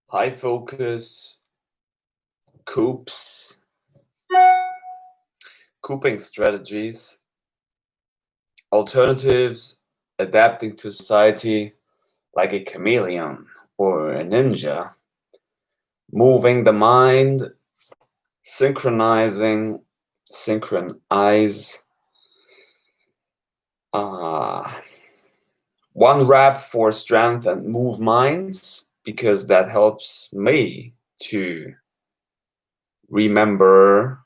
high focus, coops, cooping strategies, alternatives, adapting to society like a chameleon or a ninja, moving the mind, synchronizing, synchronize, uh, one rep for strength and move minds, because that helps me to remember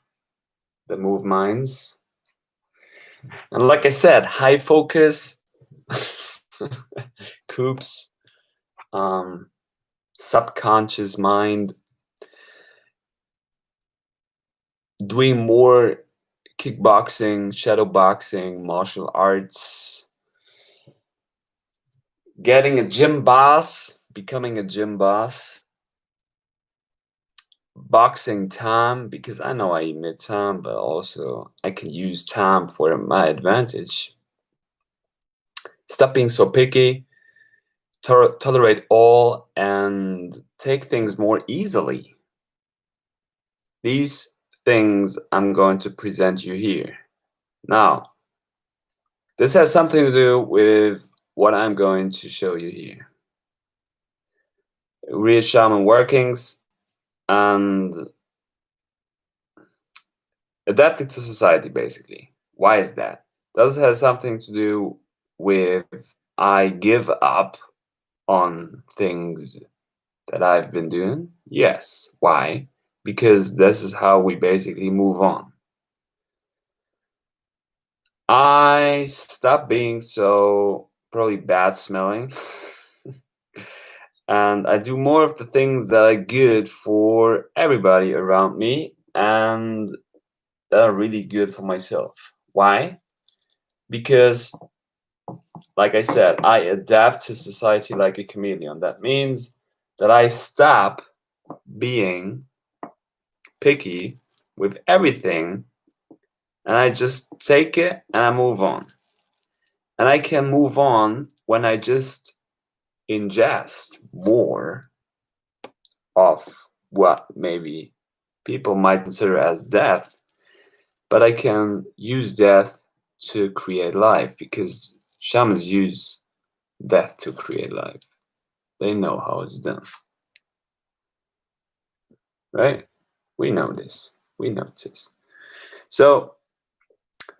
the move minds. And like I said, high focus, coops, um, subconscious mind, doing more kickboxing, shadow boxing, martial arts, getting a gym boss, becoming a gym boss, boxing time, because I know I emit time, but also I can use time for my advantage. Stop being so picky, tolerate all, and take things more easily. These things I'm going to present you here. Now, this has something to do with what I'm going to show you here. Real shaman workings and adapting to society, basically. Why is that? Does it have something to do with I give up on things that I've been doing? Yes. Why? Because this is how we basically move on. I stop being so probably bad smelling. And I do more of the things that are good for everybody around me and that are really good for myself. Why? Because, like I said, I adapt to society like a chameleon. That means that I stop being picky with everything and I just take it and I move on. And I can move on when I just ingest more of what maybe people might consider as death, but I can use death to create life, because shamans use death to create life. They know how it's done. Right? We know this. We know this. So,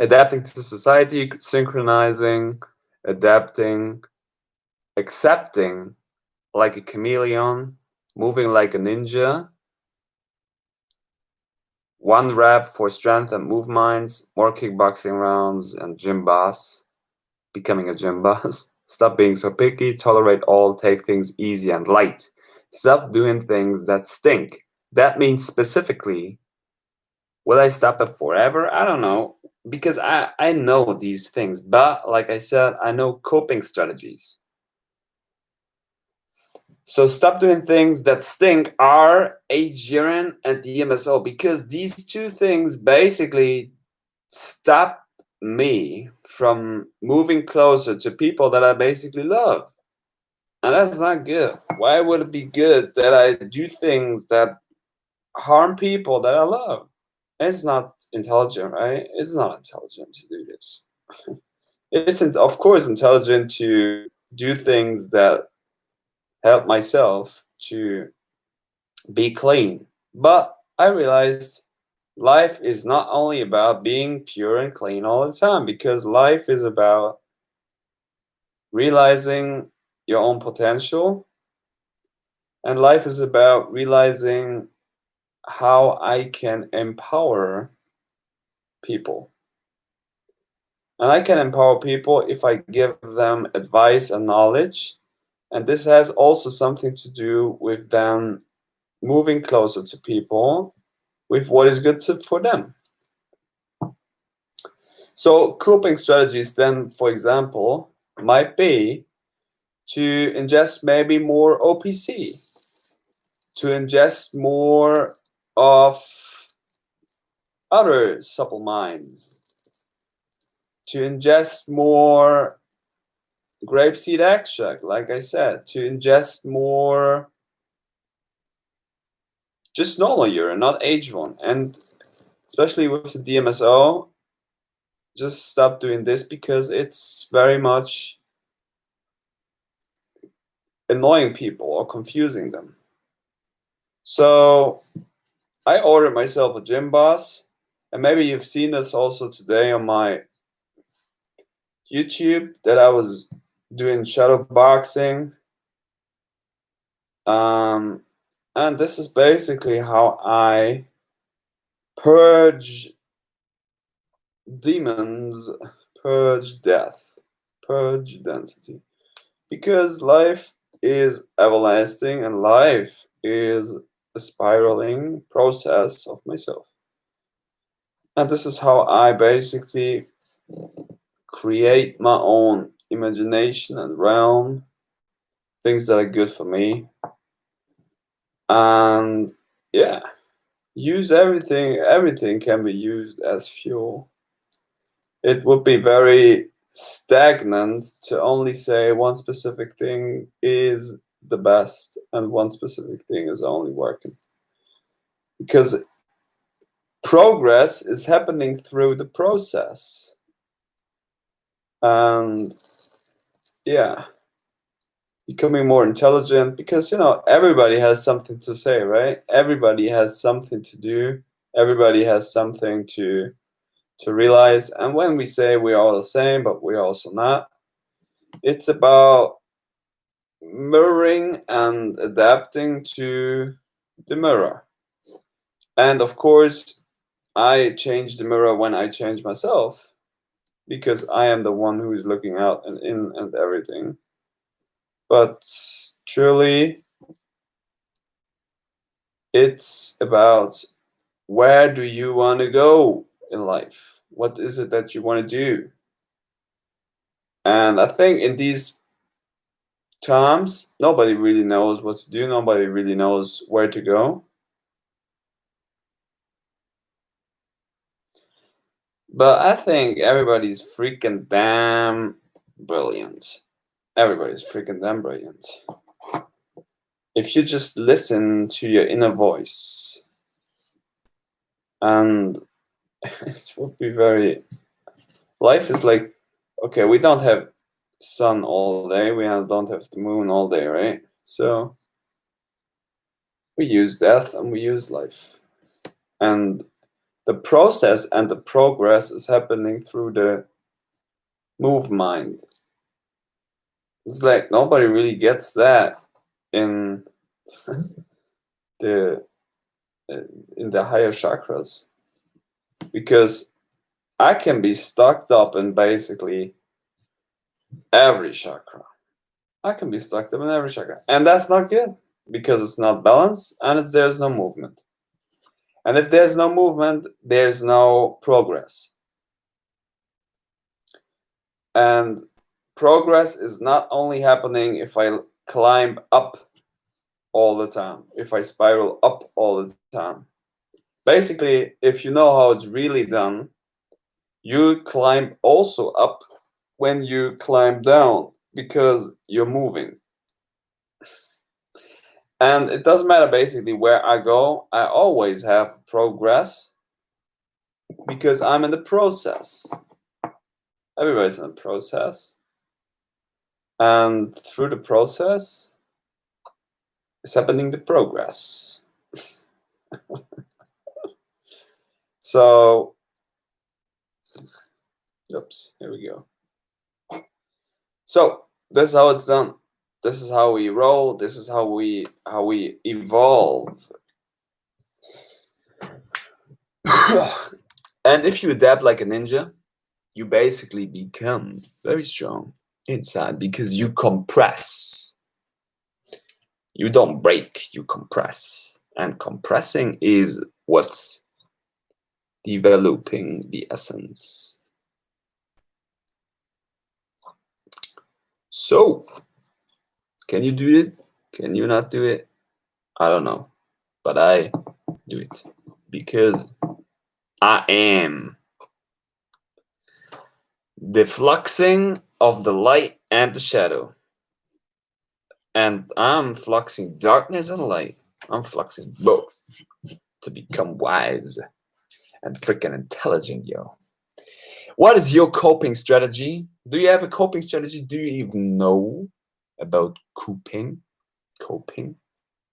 adapting to society, synchronizing, adapting, accepting like a chameleon, moving like a ninja, one rep for strength and move minds, more kickboxing rounds, and gym boss, becoming a gym boss. Stop being so picky, tolerate all, take things easy and light. Stop doing things that stink. That means specifically, will I stop it forever? I don't know, because I know these things, but like I said, I know coping strategies. So stop doing things that stink are urine and DMSO, because these two things basically stop me from moving closer to people that I basically love. And that's not good. Why would it be good that I do things that harm people that I love? It's not intelligent, right? It's not intelligent to do this. It's of course intelligent to do things that help myself to be clean. But I realized life is not only about being pure and clean all the time, because life is about realizing your own potential, and life is about realizing how I can empower people. And I can empower people if I give them advice and knowledge. And this has also something to do with them moving closer to people with what is good for them. So coping strategies then, for example, might be to ingest maybe more OPC, to ingest more of other supple minds, to ingest more grapeseed extract, like I said, to ingest more just normal urine, not aged one. And especially with the DMSO, just stop doing this because it's very much annoying people or confusing them. So I ordered myself a gym boss, and maybe you've seen this also today on my YouTube that I was doing shadow boxing. And this is basically how I purge demons, purge death, purge density. Because life is everlasting and life is a spiraling process of myself. And this is how I basically create my own imagination and realm, things that are good for me. And yeah, use everything. Everything can be used as fuel. It would be very stagnant to only say one specific thing is the best and one specific thing is only working. Because progress is happening through the process. And yeah, becoming more intelligent, because everybody has something to say, right? Everybody has something to do. Everybody has something to realize. And when we say we're all the same, but we're also not, it's about mirroring and adapting to the mirror. And of course, I change the mirror when I change myself, because I am the one who is looking out and in and everything. But truly, it's about where do you want to go in life? What is it that you want to do? And I think in these times, nobody really knows what to do. Nobody really knows where to go. But I think everybody's freaking damn brilliant. Everybody's freaking damn brilliant. If you just listen to your inner voice, and it would be very. Life is like, okay, we don't have sun all day, we don't have the moon all day, right? So we use death and we use life. And the process and the progress is happening through the move mind. It's like nobody really gets that in the higher chakras, because I can be stuck up in basically every chakra. I can be stuck up in every chakra, and that's not good because it's not balanced and there's no movement. And if there's no movement, there's no progress. And progress is not only happening if I climb up all the time, if I spiral up all the time. Basically, if you know how it's really done, you climb also up when you climb down because you're moving. And it doesn't matter basically where I go, I always have progress because I'm in the process. Everybody's in the process. And through the process is happening the progress. So, oops, here we go. So this is how it's done. This is how we roll. This is how we evolve. And if you adapt like a ninja, you basically become very strong inside because you compress. You don't break, you compress. And compressing is what's developing the essence. So, can you do it? Can you not do it? I don't know. But I do it because I am the fluxing of the light and the shadow. And I'm fluxing darkness and light. I'm fluxing both to become wise and freaking intelligent, yo. What is your coping strategy? Do you have a coping strategy? Do you even know about coping? Coping?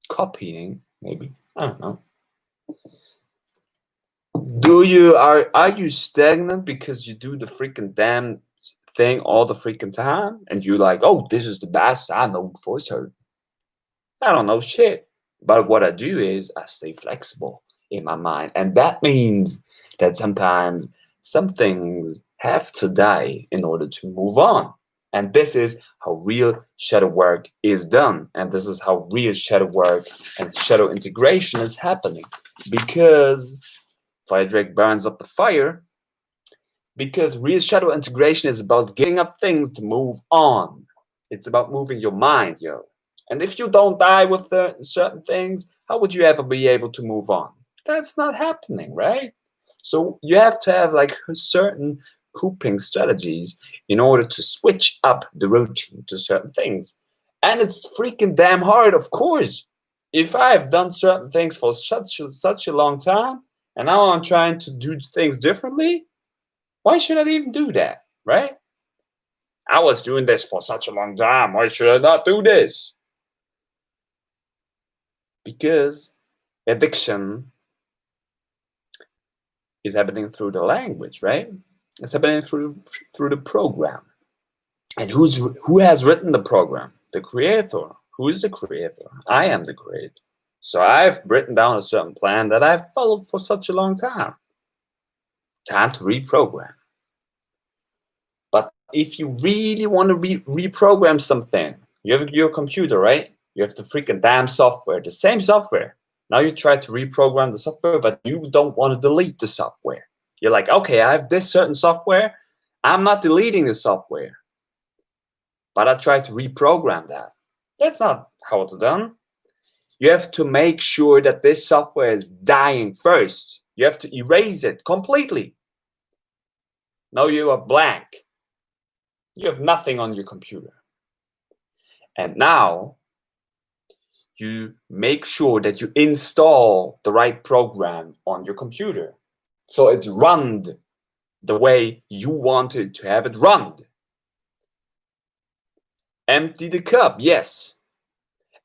Copying, maybe. I don't know. Are you stagnant because you do the freaking damn thing all the freaking time and you like, oh, this is the best I know for certain. I don't know shit. But what I do is I stay flexible in my mind. And that means that sometimes some things have to die in order to move on. And this is how real shadow work is done. And this is how real shadow work and shadow integration is happening. Because Friedrich burns up the fire. Because real shadow integration is about giving up things to move on. It's about moving your mind, yo. And if you don't die with certain things, how would you ever be able to move on? That's not happening, right? So you have to have like certain coping strategies in order to switch up the routine to certain things. And it's freaking damn hard, of course. If I've done certain things for such a long time, and now I'm trying to do things differently, why should I even do that, right? I was doing this for such a long time. Why should I not do this? Because addiction is happening through the language, right? It's happening through the program. And who has written the program? The creator. Who is the creator? I am the creator. So I've written down a certain plan that I've followed for such a long time. Time to reprogram. But if you really want to reprogram something, you have your computer, right? You have the freaking damn software, the same software. Now you try to reprogram the software, but you don't want to delete the software. You're like, okay, I have this certain software. I'm not deleting the software. But I try to reprogram that. That's not how it's done. You have to make sure that this software is dying first. You have to erase it completely. Now you are blank. You have nothing on your computer. And now you make sure that you install the right program on your computer. So it's run the way you wanted to have it run. Empty the cup, yes.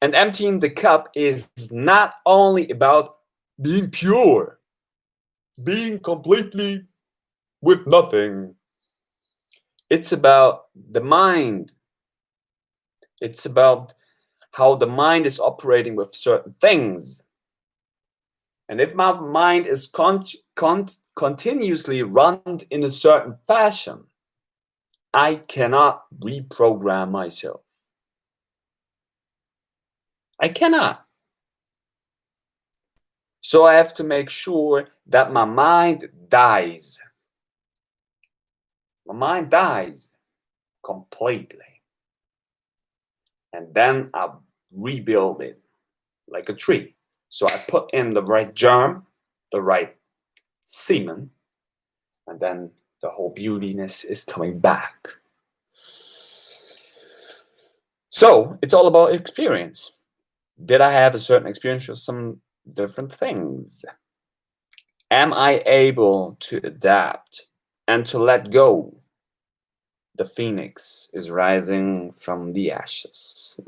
And emptying the cup is not only about being pure, being completely with nothing. It's about the mind. It's about how the mind is operating with certain things. And if my mind is continuously run in a certain fashion, I cannot reprogram myself. I cannot. So I have to make sure that my mind dies. My mind dies completely. And then I rebuild it like a tree. So I put in the right germ, the right semen, and then the whole beautiness is coming back. So it's all about experience. Did I have a certain experience with some different things? Am I able to adapt and to let go? The phoenix is rising from the ashes.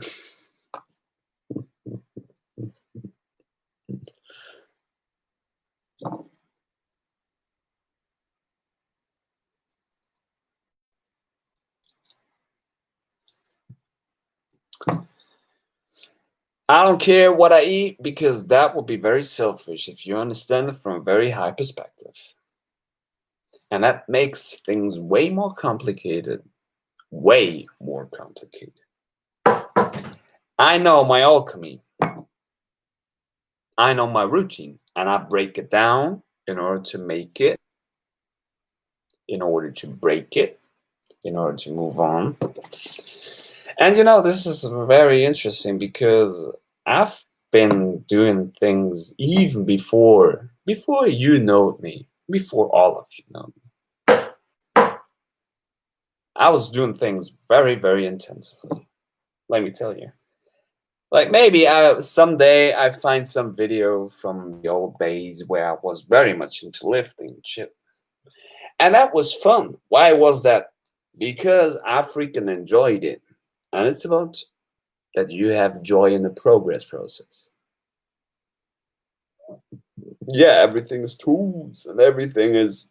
I don't care what I eat because that would be very selfish if you understand it from a very high perspective. And that makes things way more complicated. Way more complicated. I know my alchemy. I know my routine. And I break it down in order to make it, in order to break it, in order to move on. And this is very interesting because I've been doing things even before you know me, before all of you know me. I was doing things very, very intensively. Let me tell you. Like maybe someday I find some video from the old days where I was very much into lifting and shit. And that was fun. Why was that? Because I freaking enjoyed it. And it's about that you have joy in the progress process. Yeah, everything is tools and everything is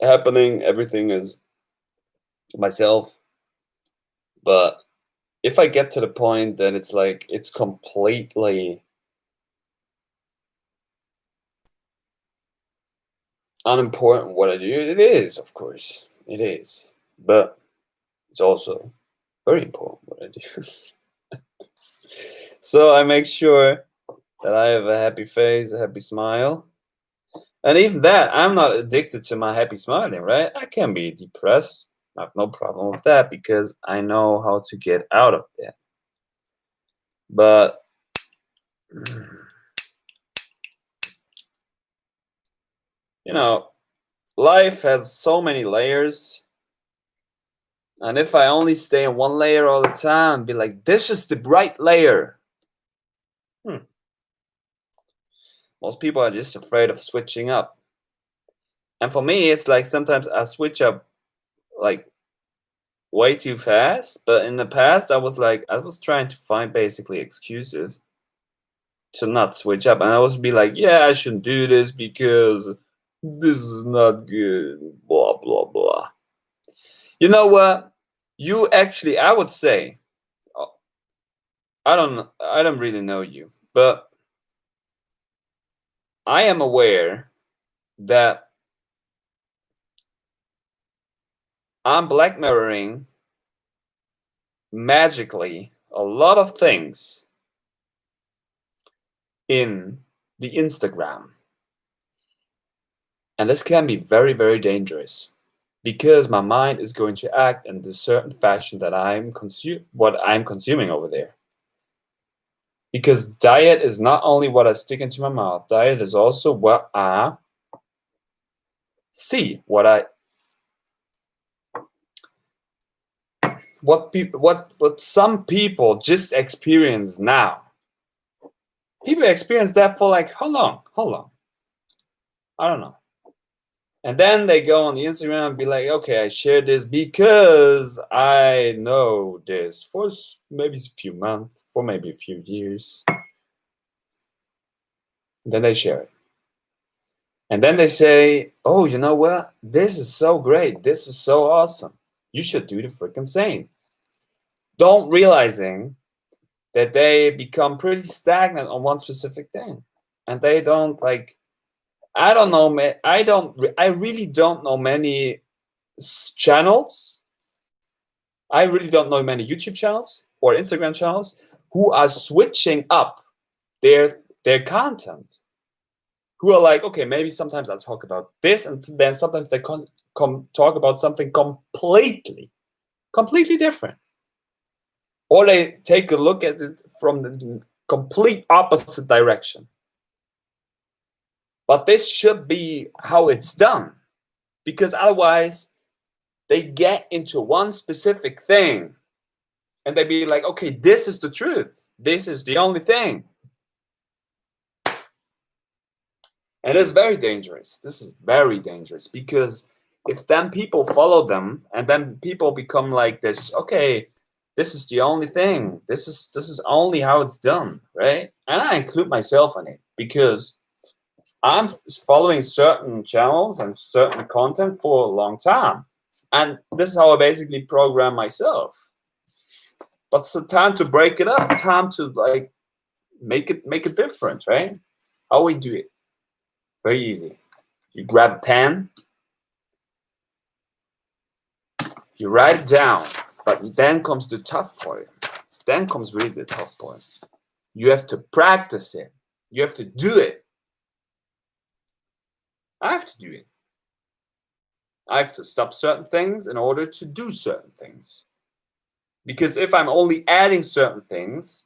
happening, everything is myself. But if I get to the point that it's like it's completely unimportant what I do, it is, of course. It is. But it's also very important what I do. So I make sure that I have a happy face, a happy smile. And even that, I'm not addicted to my happy smiling, right? I can be depressed. I have no problem with that because I know how to get out of that. But you know, life has so many layers. And if I only stay in one layer all the time, be like, this is the bright layer. Most people are just afraid of switching up. And for me, it's like sometimes I switch up like way too fast. But in the past, I was trying to find basically excuses to not switch up. And I was be like, yeah, I shouldn't do this because this is not good. Blah, blah, blah. You know what? You actually, I would say, I don't really know you, but I am aware that I'm black mirroring magically a lot of things in the Instagram. And this can be very, very dangerous because my mind is going to act in a certain fashion that what I'm consuming over there. Because diet is not only what I stick into my mouth, diet is also what I see, what some people just experience now. People experience that for like how long? I don't know. And then they go on the Instagram and be like, okay, I shared this because I know this for maybe a few months, for maybe a few years. And then they share it. And then they say, oh, you know what? This is so great. This is so awesome. You should do the freaking same. Don't realizing that they become pretty stagnant on one specific thing. And they don't like, I don't know, I really don't know many channels. I really don't know many YouTube channels or Instagram channels who are switching up their content. Who are like, okay, maybe sometimes I'll talk about this, and then sometimes they talk about something completely different. Or they take a look at it from the complete opposite direction. But this should be how it's done. Because otherwise, they get into one specific thing. And they be like, okay, this is the truth. This is the only thing. And it's very dangerous. This is very dangerous because if then people follow them and then people become like this, okay, this is the only thing. This is only how it's done, right? And I include myself in it because I'm following certain channels and certain content for a long time. And this is how I basically program myself. But it's time to break it up, time to like make it different, right? How we do it. Very easy. You grab a pen, you write it down, but then comes the tough part. Then comes really the tough part. You have to practice it. You have to do it. I have to do it. I have to stop certain things in order to do certain things. Because if I'm only adding certain things,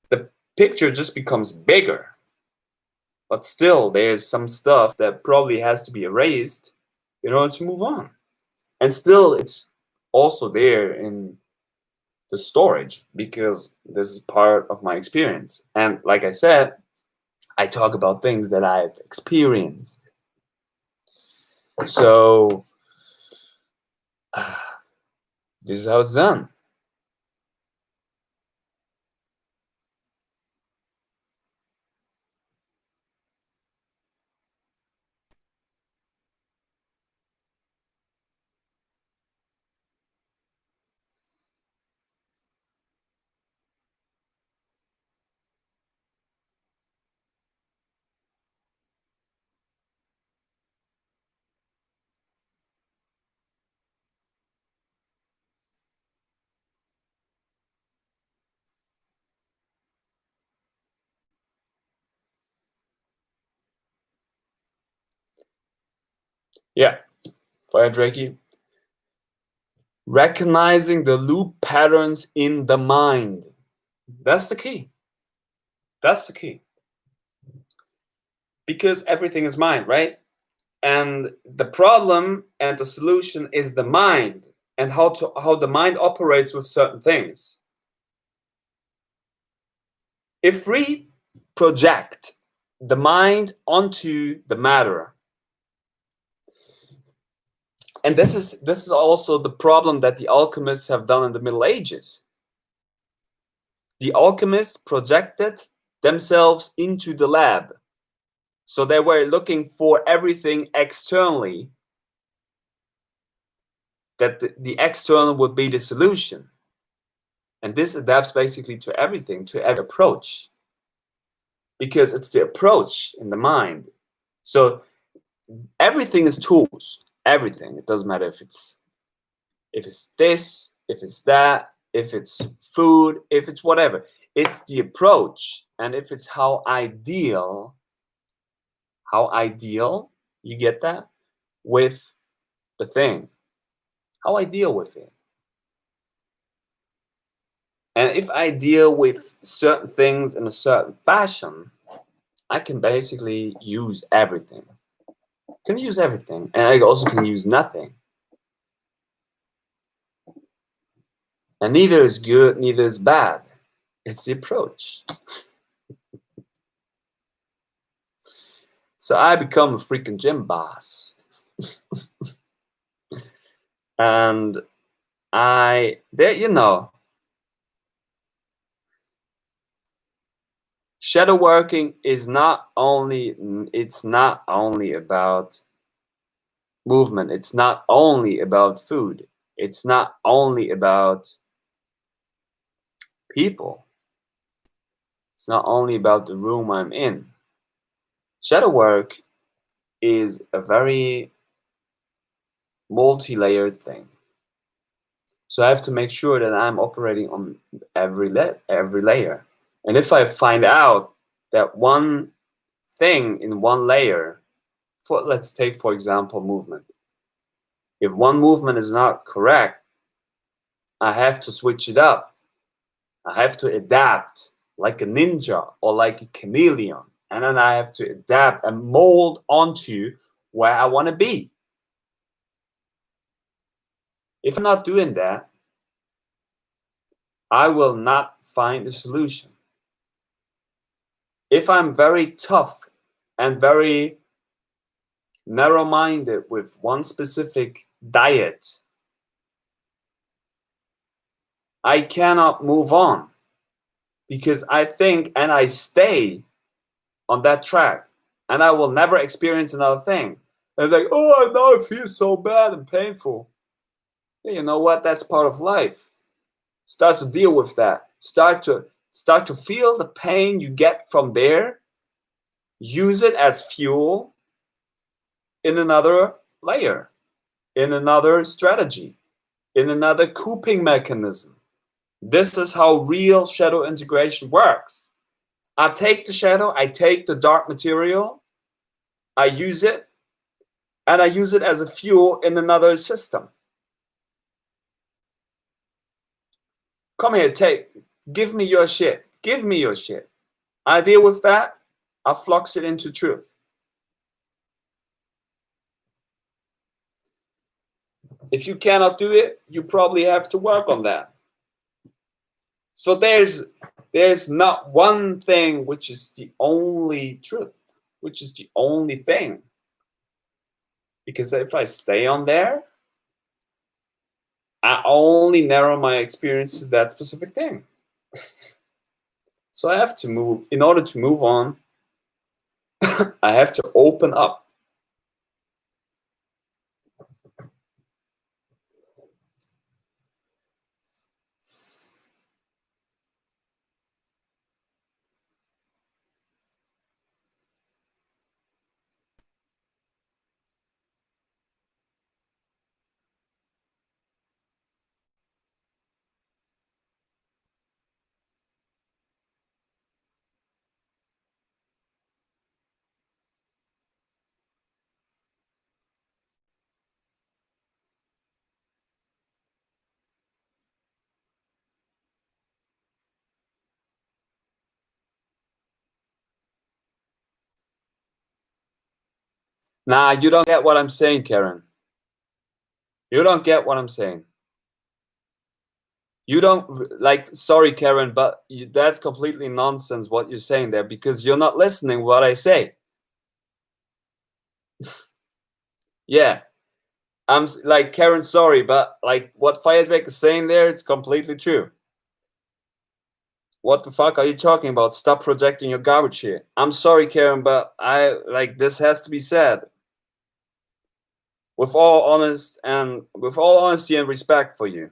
the picture just becomes bigger. But still, there's some stuff that probably has to be erased in order to move on. And still, it's also there in the storage, because this is part of my experience. And like I said, I talk about things that I've experienced. So this is how it's done. Yeah, Fire Drakey. Recognizing the loop patterns in the mind. That's the key. That's the key. Because everything is mind, right? And the problem and the solution is the mind, and how the mind operates with certain things. If we project the mind onto the matter, and this is also the problem that the alchemists have done in the Middle Ages. The alchemists projected themselves into the lab. So they were looking for everything externally, that the external would be the solution. And this adapts basically to everything, to every approach, because it's the approach in the mind. So everything is tools, everything. It doesn't matter if it's this, if it's that, if it's food, if it's whatever. It's the approach. And if it's how ideal, you get that, with the thing, how I deal with it. And if I deal with certain things in a certain fashion, I can basically use everything. I can use everything. And I also can use nothing. And neither is good, neither is bad. It's the approach. So I become a freaking gym boss. And shadow working is not only about movement. It's not only about food. It's not only about people. It's not only about the room I'm in. Shadow work is a very multi-layered thing. So I have to make sure that I'm operating on every layer. And if I find out that one thing in one layer, let's take, for example, movement. If one movement is not correct, I have to switch it up. I have to adapt like a ninja or like a chameleon. And then I have to adapt and mold onto where I want to be. If I'm not doing that, I will not find a solution. If I'm very tough and very narrow-minded with one specific diet, I cannot move on, because I think and I stay on that track, and I will never experience another thing. And like, oh, now it feels so bad and painful. Yeah, you know what? That's part of life. Start to deal with that. Start to feel the pain you get from there. Use it as fuel in another layer, in another strategy, in another coping mechanism. This is how real shadow integration works. I take the shadow, I take the dark material, I use it, and I use it as a fuel in another system. Come here, give me your shit. Give me your shit. I deal with that, I flux it into truth. If you cannot do it, you probably have to work on that. So there's not one thing which is the only truth, which is the only thing. Because if I stay on there, I only narrow my experience to that specific thing. So I have to move. In order to move on, I have to open up. Nah, you don't get what I'm saying, Karen. You don't get what I'm saying. You don't like. Sorry, Karen, but that's completely nonsense what you're saying there because you're not listening what I say. Yeah, like Karen. Sorry, but like what Firedrake is saying there is completely true. What the fuck are you talking about? Stop projecting your garbage here. I'm sorry, Karen, but I like this has to be said with all honesty and respect for you.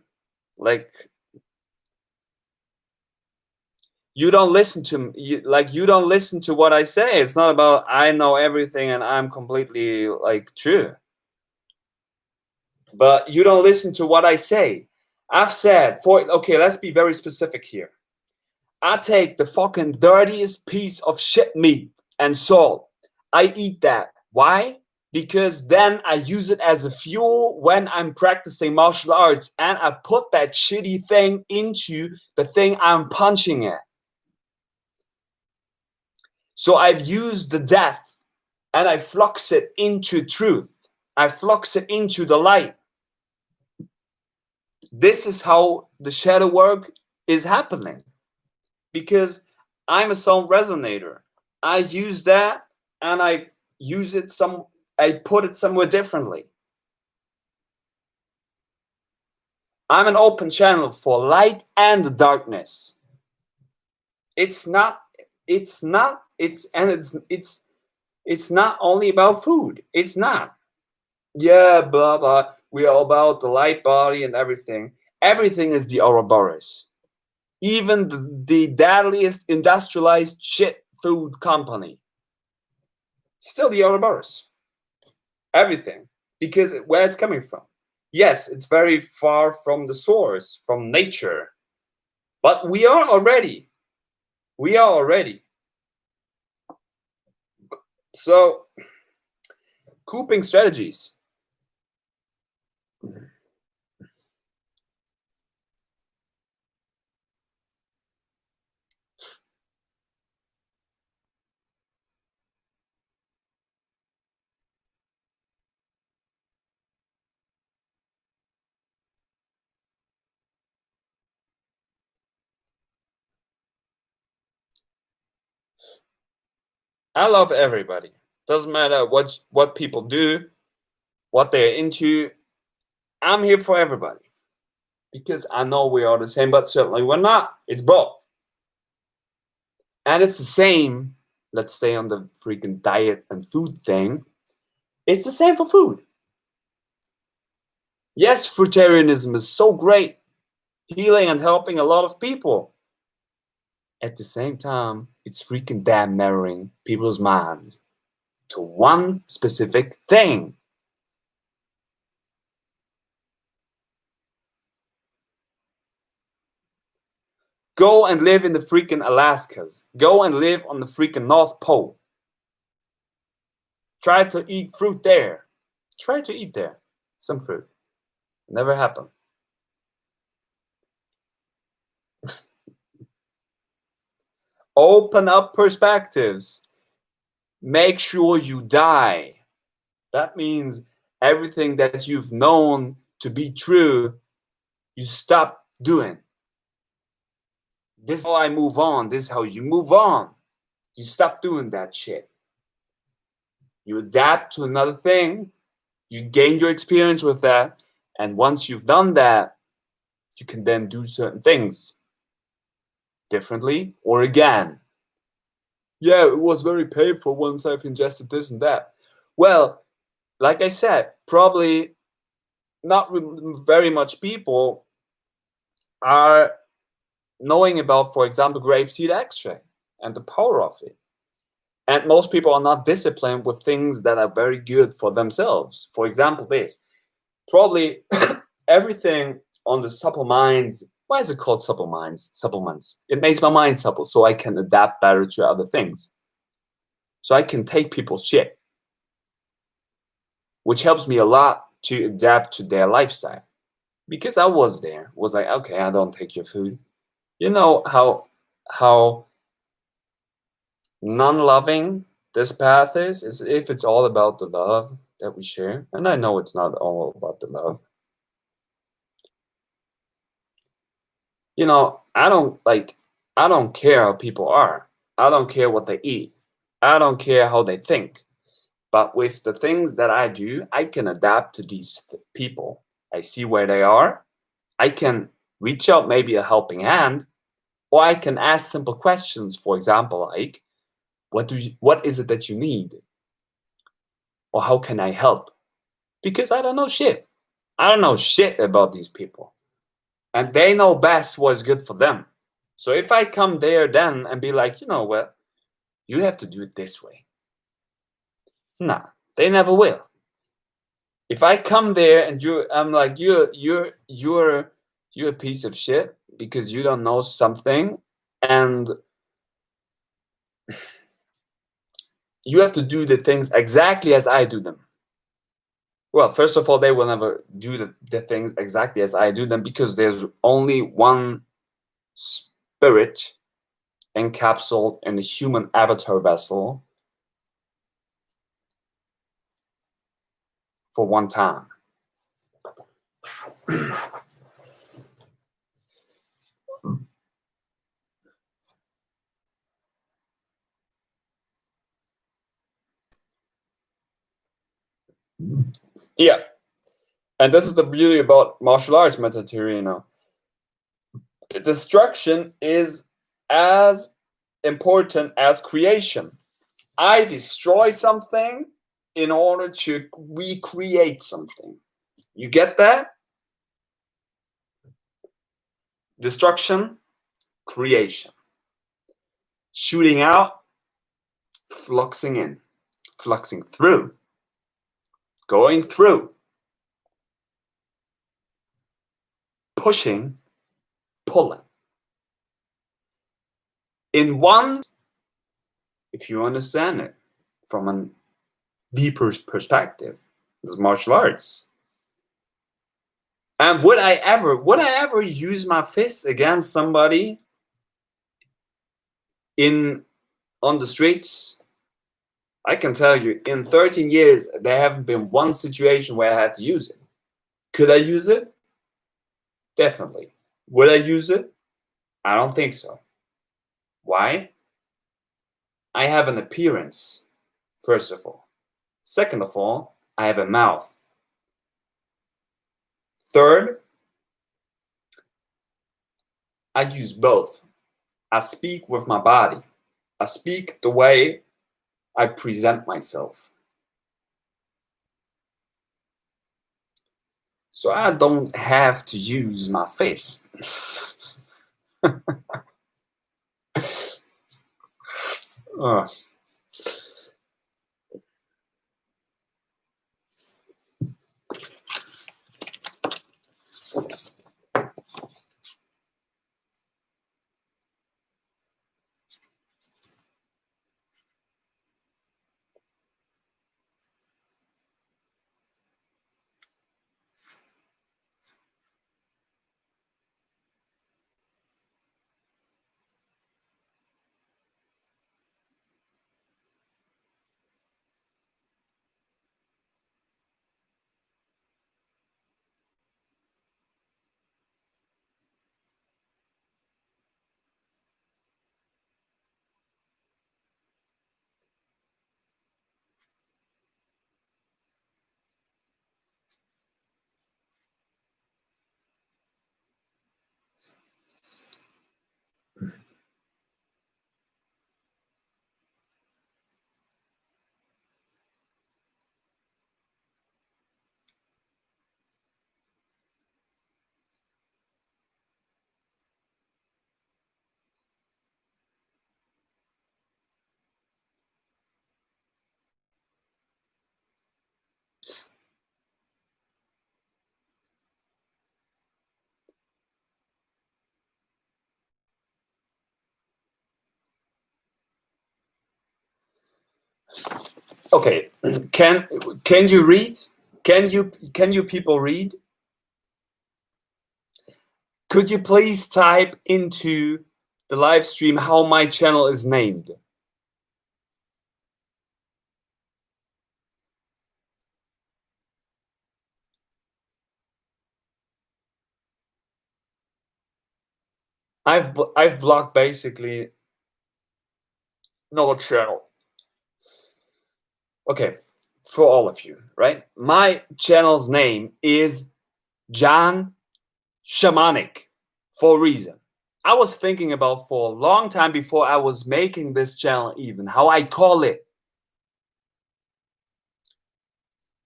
Like you don't listen to you don't listen to what I say. It's not about I know everything and I'm completely like true. But you don't listen to what I say. I've said okay, let's be very specific here. I take the fucking dirtiest piece of shit meat and salt. I eat that. Why? Because then I use it as a fuel when I'm practicing martial arts and I put that shitty thing into the thing I'm punching at. So I've used the death and I flux it into truth. I flux it into the light. This is how the shadow work is happening. Because I'm a sound resonator. I use that and I put it somewhere differently. I'm an open channel for light and darkness. It's not only about food. It's not. Yeah, blah blah. We are about the light body and everything. Everything is the Ouroboros. Even the deadliest industrialized shit food company. Still the Ouroboros. Everything. Because where it's coming from. Yes, it's very far from the source, from nature. But we are already. We are already. So, coping strategies. I love everybody. Doesn't matter what people do, what they're into. I'm here for everybody. Because I know we are the same, but certainly we're not. It's both. And it's the same. Let's stay on the freaking diet and food thing. It's the same for food. Yes, fruitarianism is so great, healing and helping a lot of people. At the same time, it's freaking damn narrowing people's minds to one specific thing. Go and live in the freaking Alaskas. Go and live on the freaking North Pole. Try to eat fruit there. Try to eat there. Some fruit. Never happened. Open up perspectives. Make sure you die. That means everything that you've known to be true, you stop doing. This is how I move on. This is how you move on. You stop doing that shit. You adapt to another thing. You gain your experience with that. And once you've done that, you can then do certain things differently or again. Yeah, it was very painful once I've ingested this and that. Well, like I said, probably not very much people are knowing about, for example, grapeseed extract and the power of it. And most people are not disciplined with things that are very good for themselves. For example, this. Probably everything on the supple minds. Why is it called supple minds? Supplements. It makes my mind supple so I can adapt better to other things. So I can take people's shit, which helps me a lot to adapt to their lifestyle. Because I was there, was like, okay, I don't take your food. You know how non-loving this path is if it's all about the love that we share. And I know it's not all about the love. You know, I don't care how people are. I don't care what they eat. I don't care how they think. But with the things that I do, I can adapt to these people. I see where they are. I can reach out maybe a helping hand, or I can ask simple questions, for example, like, what is it that you need? Or how can I help? Because I don't know shit. I don't know shit about these people. And they know best what's good for them. So if I come there then and be like, you know what, you have to do it this way. Nah, they never will. If I come there and I'm like, you're a piece of shit because you don't know something, and you have to do the things exactly as I do them. Well, first of all, they will never do the things exactly as I do them because there's only one spirit encapsulated in a human avatar vessel for one time. Yeah. And this is the beauty about martial arts meta theory, you know. Destruction is as important as creation. I destroy something in order to recreate something. You get that? Destruction, creation. Shooting out, fluxing in, fluxing through, going through, pushing, pulling. In one, if you understand it from a deeper perspective, is martial arts. And would I ever use my fist against somebody in on the streets? I can tell you, in 13 years, there haven't been one situation where I had to use it. Could I use it? Definitely. Would I use it? I don't think so. Why? I have an appearance, first of all. Second of all, I have a mouth. Third, I use both. I speak with my body. I speak the way I present myself. So I don't have to use my fist. Oh. Okay, can you read? Can you people read? Could you please type into the live stream how my channel is named? I've blocked basically no channel. Okay, for all of you, right? My channel's name is John Shamanic for a reason. I was thinking about for a long time before I was making this channel even how I call it.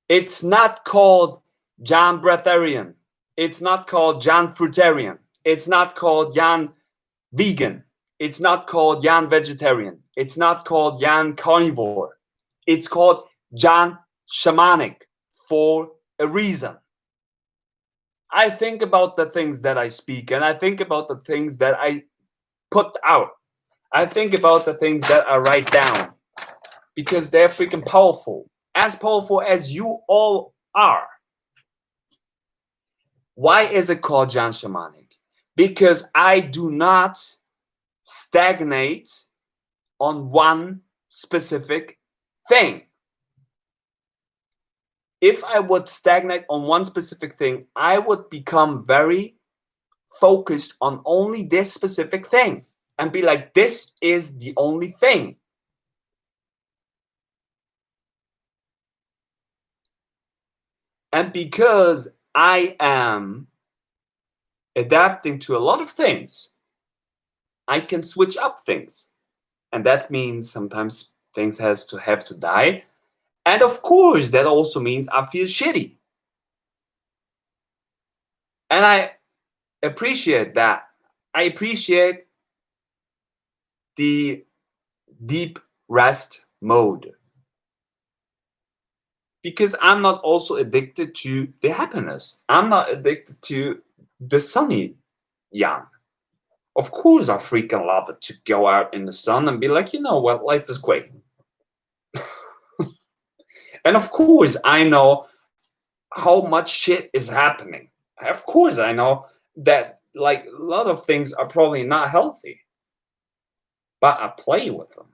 It's not called John Breatharian. It's not called John Fruitarian. It's not called Jan Vegan. It's not called Jan Vegetarian. It's not called Jan Carnivore. It's called John Shamanic for a reason. I think about the things that I speak, and I think about the things that I put out. I think about the things that I write down because they're freaking powerful as you all are. Why is it called John Shamanic? Because I do not stagnate on one specific thing. If I would stagnate on one specific thing, I would become very focused on only this specific thing and be like, this is the only thing. And because I am adapting to a lot of things, I can switch up things. And that means sometimes things have to die. And of course, that also means I feel shitty. And I appreciate that. I appreciate the deep rest mode. Because I'm not also addicted to the happiness. I'm not addicted to the sunny Jan. Of course, I freaking love it to go out in the sun and be like, you know what, life is great. And of course, I know how much shit is happening. Of course, I know that like a lot of things are probably not healthy. But I play with them.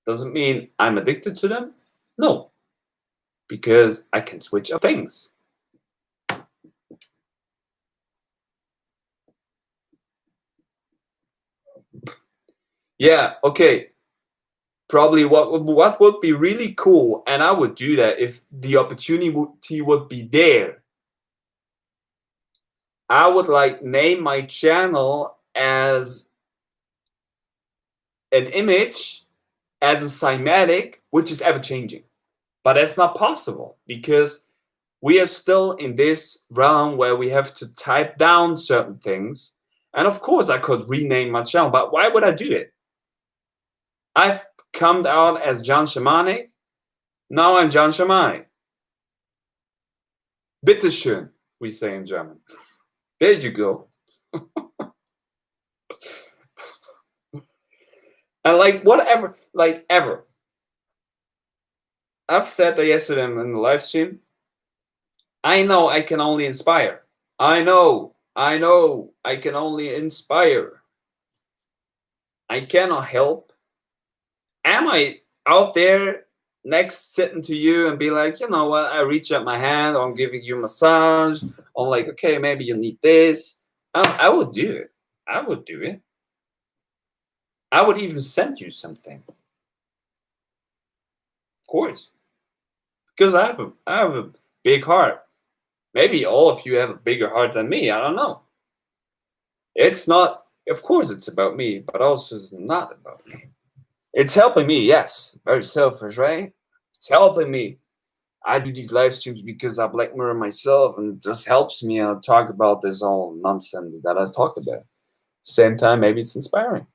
Doesn't mean I'm addicted to them? No. Because I can switch up things. Yeah, okay. Probably what would be really cool, and I would do that if the opportunity would be there. I would like name my channel as an image, as a cymatic, which is ever changing. But that's not possible because we are still in this realm where we have to type down certain things. And of course, I could rename my channel, but why would I do it? I've come out as John Shamanic. Now I'm John Shamanic. Bitteschön, we say in German. There you go. And like whatever, like ever. I've said that yesterday in the live stream. I know I can only inspire. I know I can only inspire. I cannot help. Am I out there next sitting to you and be like, you know what, I reach out my hand, I'm giving you a massage, I'm like, okay, maybe you need this. I would do it. I would do it. I would even send you something. Of course. Because I have a big heart. Maybe all of you have a bigger heart than me. I don't know. It's not, of course it's about me, but also it's not about me. It's helping me, yes. Very selfish, right? It's helping me. I do these live streams because I Black Mirror myself, and it just helps me talk about this all nonsense that I talk about. Same time, maybe it's inspiring.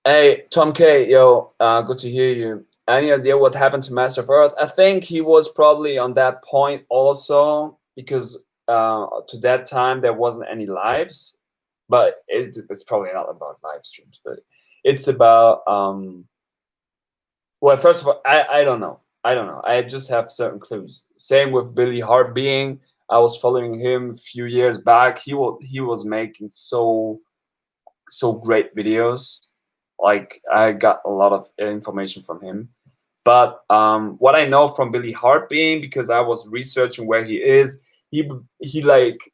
Hey, Tom K, yo, good to hear you. Any idea what happened to Master of Earth? I think he was probably on that point also because to that time there wasn't any lives. but it's probably not about live streams, but it's about well, first of all, I don't know. I don't know. I just have certain clues. Same with Billy Hart being. I was following him a few years back. He was making so great videos. Like I got a lot of information from him. But what I know from Billy Hart being, because I was researching where he is, he like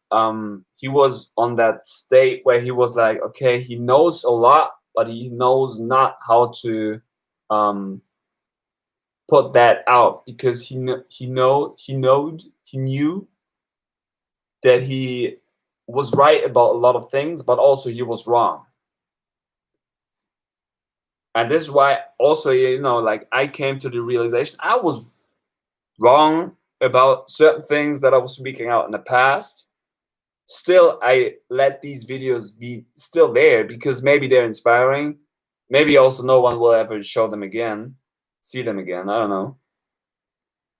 he was on that state where he was like, okay, he knows a lot, but he knows not how to um put that out, because he knew that he was right about a lot of things, but also he was wrong. And this is why also, like, I came to the realization I was wrong about certain things that I was speaking out in the past. Still, I let these videos be still there because maybe they're inspiring. Maybe also no one will ever show them again, see them again. I don't know.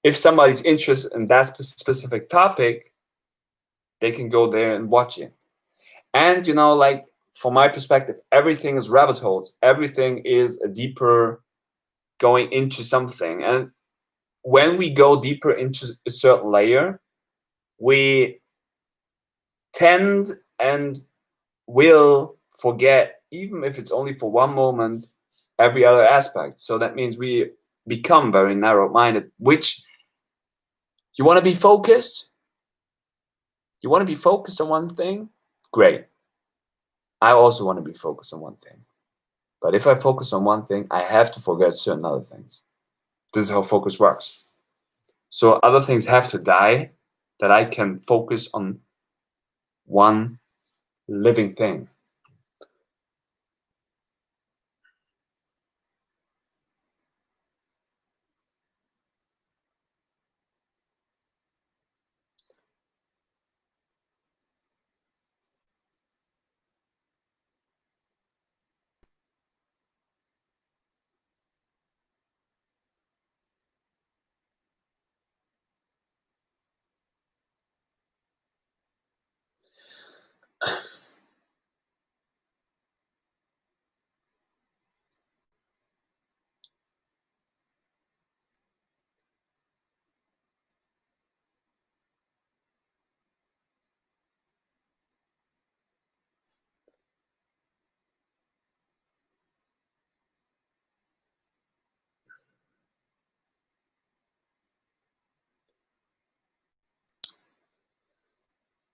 If somebody's interested in that specific topic, they can go there and watch it. And like, from my perspective, everything is rabbit holes. Everything is a deeper going into something. And when we go deeper into a certain layer, we tend and will forget, even if it's only for one moment, every other aspect. So that means we become very narrow-minded, which you want to be focused. You want to be focused on one thing? Great. I also want to be focused on one thing. But if I focus on one thing, I have to forget certain other things. This is how focus works. So other things have to die that I can focus on one living thing.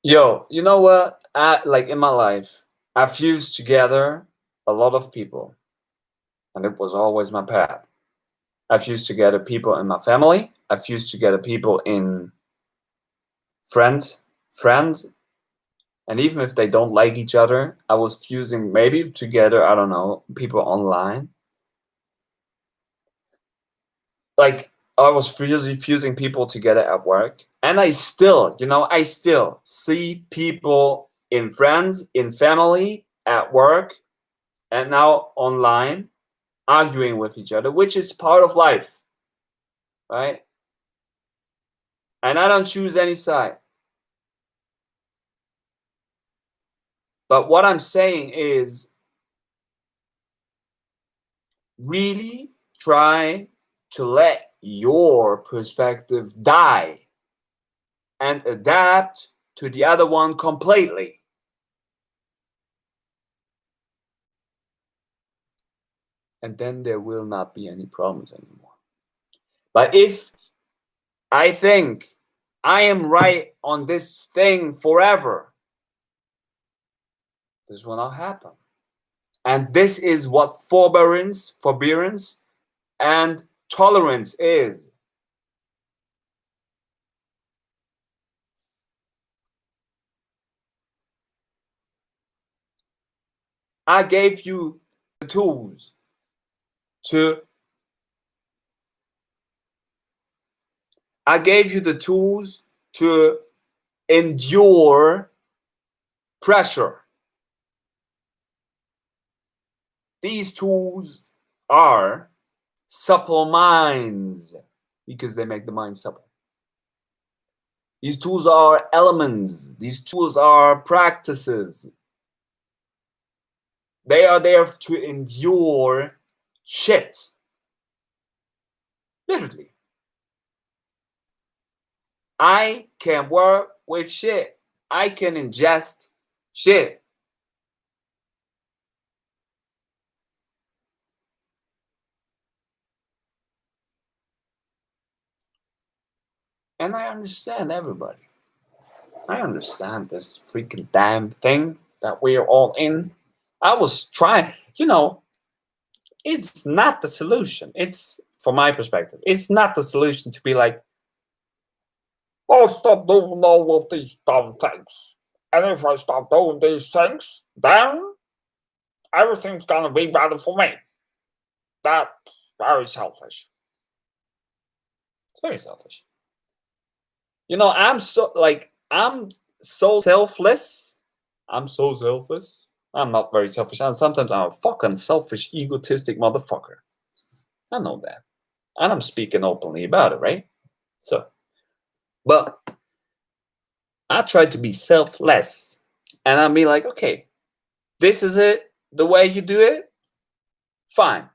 Yo, you know what? Like, in my life, I fused together a lot of people, and it was always my path. I fused together people in my family. I fused together people in friends, and even if they don't like each other, I was fusing maybe together, I don't know, people online. Like, I was fusing people together at work, and I still see people in friends, in family, at work, and now online, arguing with each other, which is part of life, right? And I don't choose any side. But what I'm saying is, really try to let your perspective die and adapt to the other one completely. And then there will not be any problems anymore. But if I think I am right on this thing forever, this will not happen. And this is what forbearance, and tolerance is. I gave you the tools to endure pressure. These tools are supple minds, because they make the mind supple. These tools are elements. These tools are practices. They are there to endure shit. Literally. I can work with shit. I can ingest shit. And I understand everybody. I understand this freaking damn thing that we're all in. I was trying, it's not the solution. It's, from my perspective, it's not the solution to be like, oh, stop doing all of these dumb things. And if I stop doing these things, then everything's gonna be better for me. That's very selfish. It's very selfish. I'm so selfless. I'm so selfish. I'm not very selfish. And sometimes I'm a fucking selfish, egotistic motherfucker. I know that. And I'm speaking openly about it, right? So, but I try to be selfless. And I'll be like, okay, this is it. The way you do it, fine.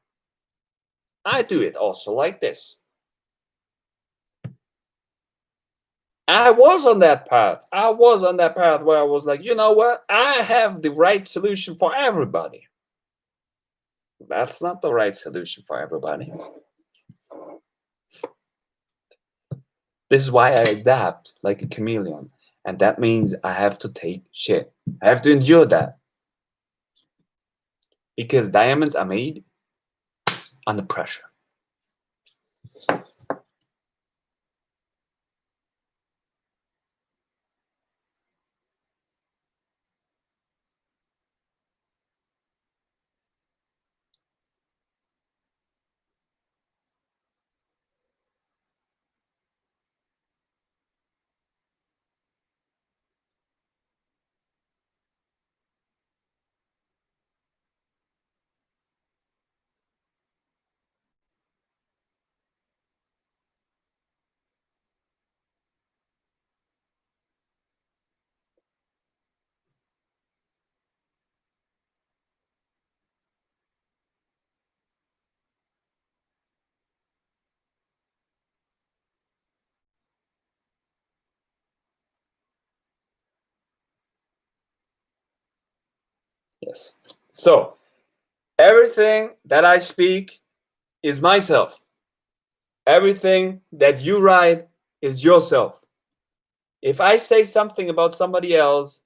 I do it also like this. I was on that path. Where I was like, you know what? I have the right solution for everybody. That's not the right solution for everybody. This is why I adapt like a chameleon. And that means I have to take shit. I have to endure that. Because diamonds are made under pressure. Yes. So, everything that I speak is myself. Everything that you write is yourself. If I say something about somebody else,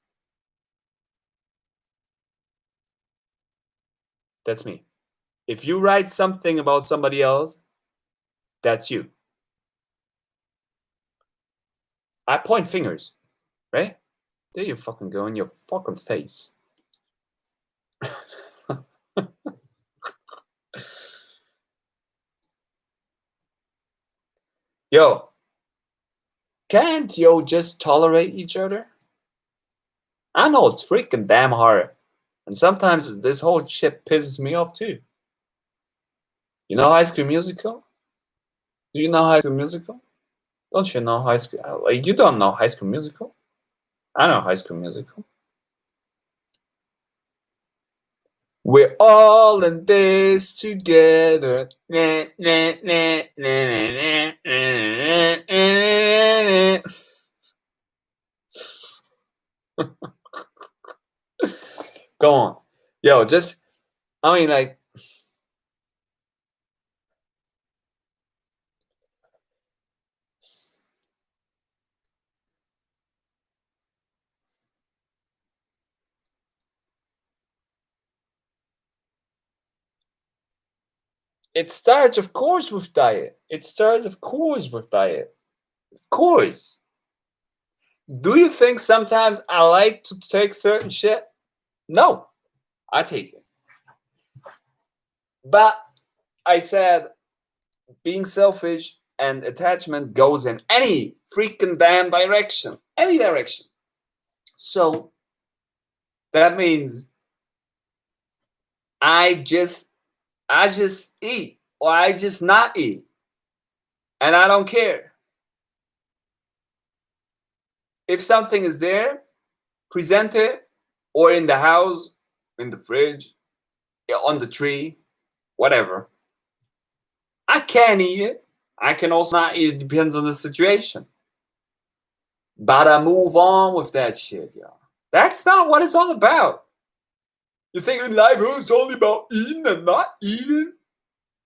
that's me. If you write something about somebody else, that's you. I point fingers, right? There you fucking go in your fucking face. Yo, can't you just tolerate each other? I know it's freaking damn hard. And sometimes this whole shit pisses me off too. You know High School Musical? Do you know High School Musical? Don't you know High School? Like, you don't know High School Musical? I know High School Musical. We're all in this together. Go on. Yo, like, it starts, of course, with diet. Of course. Do you think sometimes I like to take certain shit? No, I take it. But I said being selfish and attachment goes in any freaking damn direction. Any direction. So that means I just eat or I just not eat. And I don't care. If something is there, present it, or in the house, in the fridge, on the tree, whatever. I can eat it. I can also not eat it. Depends on the situation. But I move on with that shit, y'all. That's not what it's all about. You think in life it's only about eating and not eating?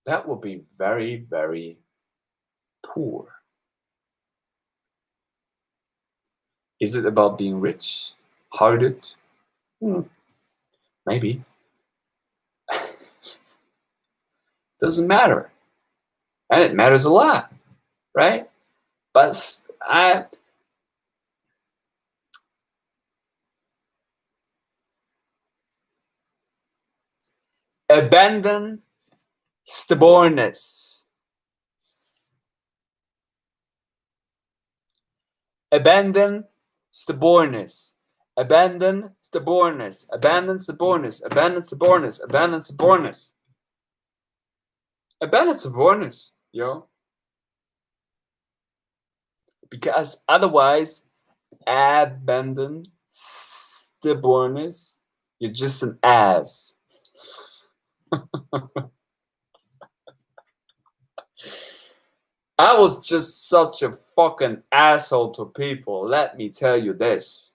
That would be very, very poor. Is it about being rich? Hearted? Maybe. Doesn't matter. And it matters a lot, right? But abandon stubbornness. Abandon stubbornness. Abandon stubbornness. Abandon stubbornness. Abandon stubbornness. Abandon stubbornness. Abandon stubbornness, yo. Because otherwise, abandon stubbornness, you're just an ass. I was just such a fucking asshole to people. Let me tell you this.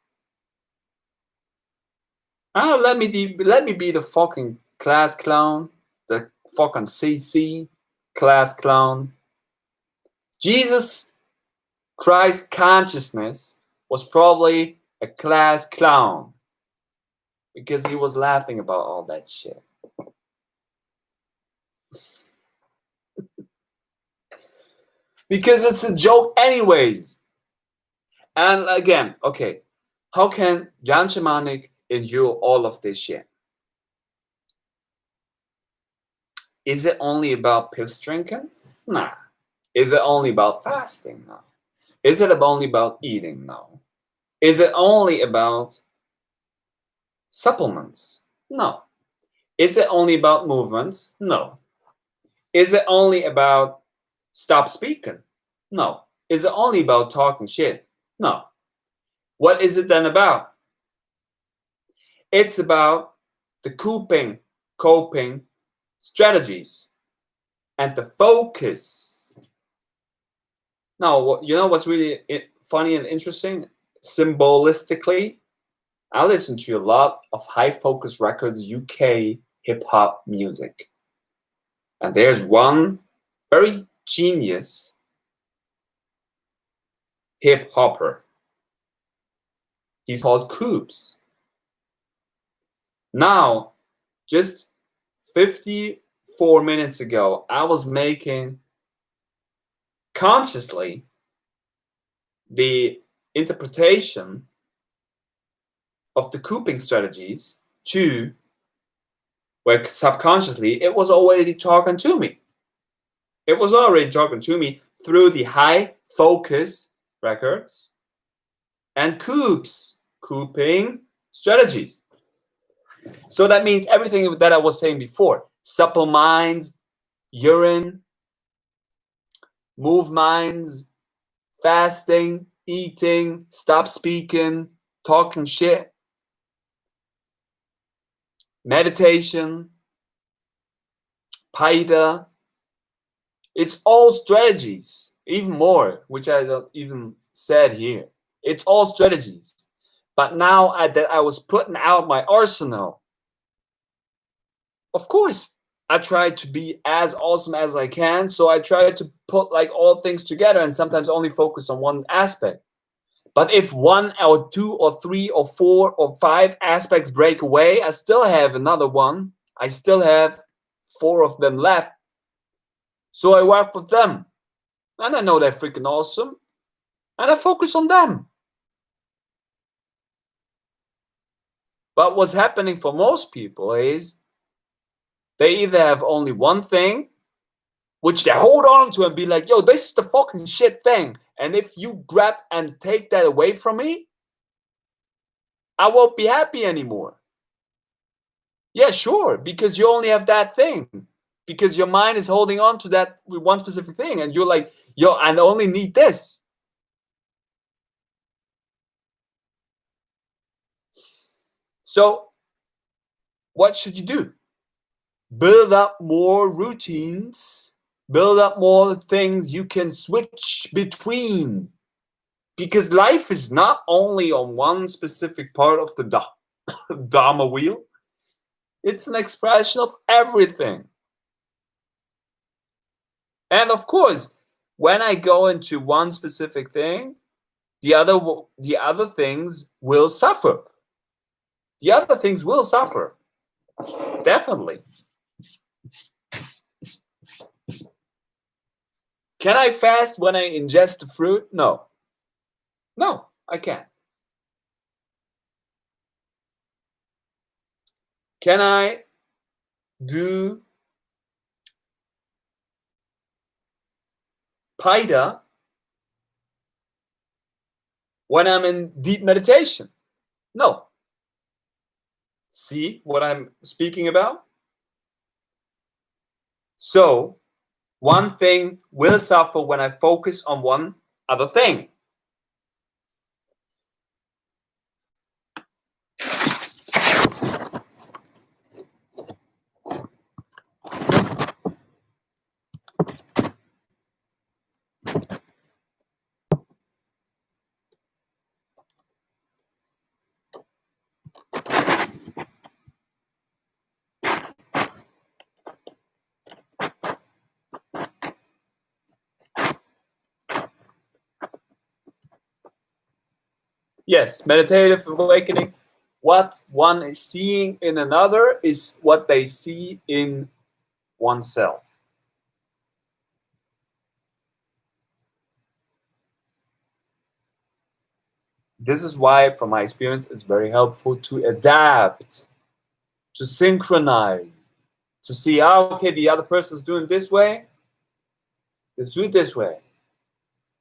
Let me be the fucking class clown, the fucking CC class clown. Jesus Christ consciousness was probably a class clown because he was laughing about all that shit. Because it's a joke anyways. And again, okay, how can Jan Shamanic endure all of this shit? Is it only about piss drinking? Nah. Is it only about fasting? No. Is it only about eating? No. Is it only about supplements? No. Is it only about movements? No. Is it only about stop speaking? No. Is it only about talking shit? No. What is it then about? It's about the coping strategies and the focus. Now, you know what's really funny and interesting? Symbolistically, I listen to a lot of high focus records, UK hip hop music. And there's one very genius hip hopper. He's called Coops. Now, just 54 minutes ago, I was making consciously the interpretation of the coping strategies to where subconsciously it was already talking to me. It was already talking to me through the high focus records and coping strategies. So that means everything that I was saying before: supple minds, urine, move minds, fasting, eating, stop speaking, talking shit, meditation, paida. It's all strategies, even more, which I don't even said here. It's all strategies. But now that I was putting out my arsenal, of course, I try to be as awesome as I can. So I try to put like all things together and sometimes only focus on one aspect. But if one or two or three or four or five aspects break away, I still have another one. I still have 4 of them left. So I work with them. And I know they're freaking awesome. And I focus on them. But what's happening for most people is they either have only one thing, which they hold on to and be like, yo, this is the fucking shit thing. And if you grab and take that away from me, I won't be happy anymore. Yeah, sure, because you only have that thing. Because your mind is holding on to that one specific thing. And you're like, yo, I only need this. So what should you do? build up more routines, build up more things you can switch between. Because life is not only on one specific part of the Dharma wheel, it's an expression of everything. And of course, when I go into one specific thing, the other things will suffer. The other things will suffer. Definitely. Can I fast when I ingest the fruit? No. No, I can't. Can I do Paida when I'm in deep meditation? No. See what I'm speaking about? So, one thing will suffer when I focus on one other thing. Yes, meditative awakening. What one is seeing in another is what they see in oneself. This is why, from my experience, it's very helpful to adapt, to synchronize, to see, okay, the other person's doing this way, let's do it this way.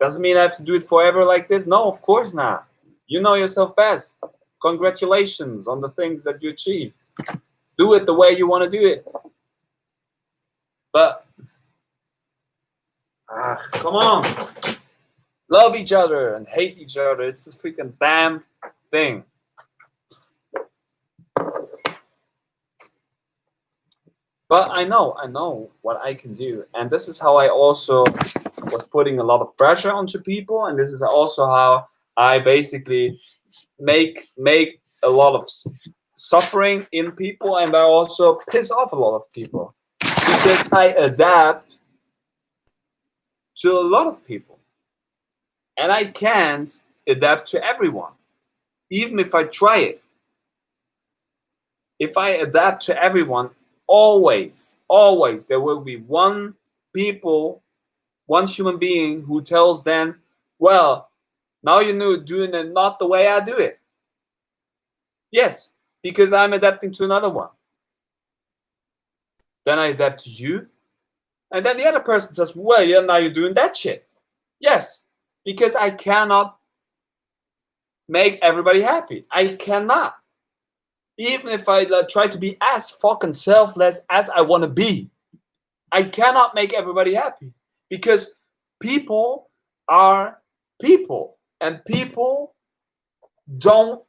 Doesn't mean I have to do it forever like this. No, of course not. You know yourself best. Congratulations on the things that you achieve. Do it the way you want to do it. But, come on. Love each other and hate each other. It's a freaking damn thing. But I know what I can do. And this is how I also was putting a lot of pressure onto people. And this is also how I basically make a lot of suffering in people. And I also piss off a lot of people. Because I adapt to a lot of people. And I can't adapt to everyone. Even if I try it. If I adapt to everyone, always there will be one human being who tells them, well, now you're doing it not the way I do it. Yes, because I'm adapting to another one. Then I adapt to you. And then the other person says, well, yeah, now you're doing that shit. Yes, because I cannot make everybody happy. I cannot. Even if I try to be as fucking selfless as I want to be, I cannot make everybody happy. Because people are people. And people don't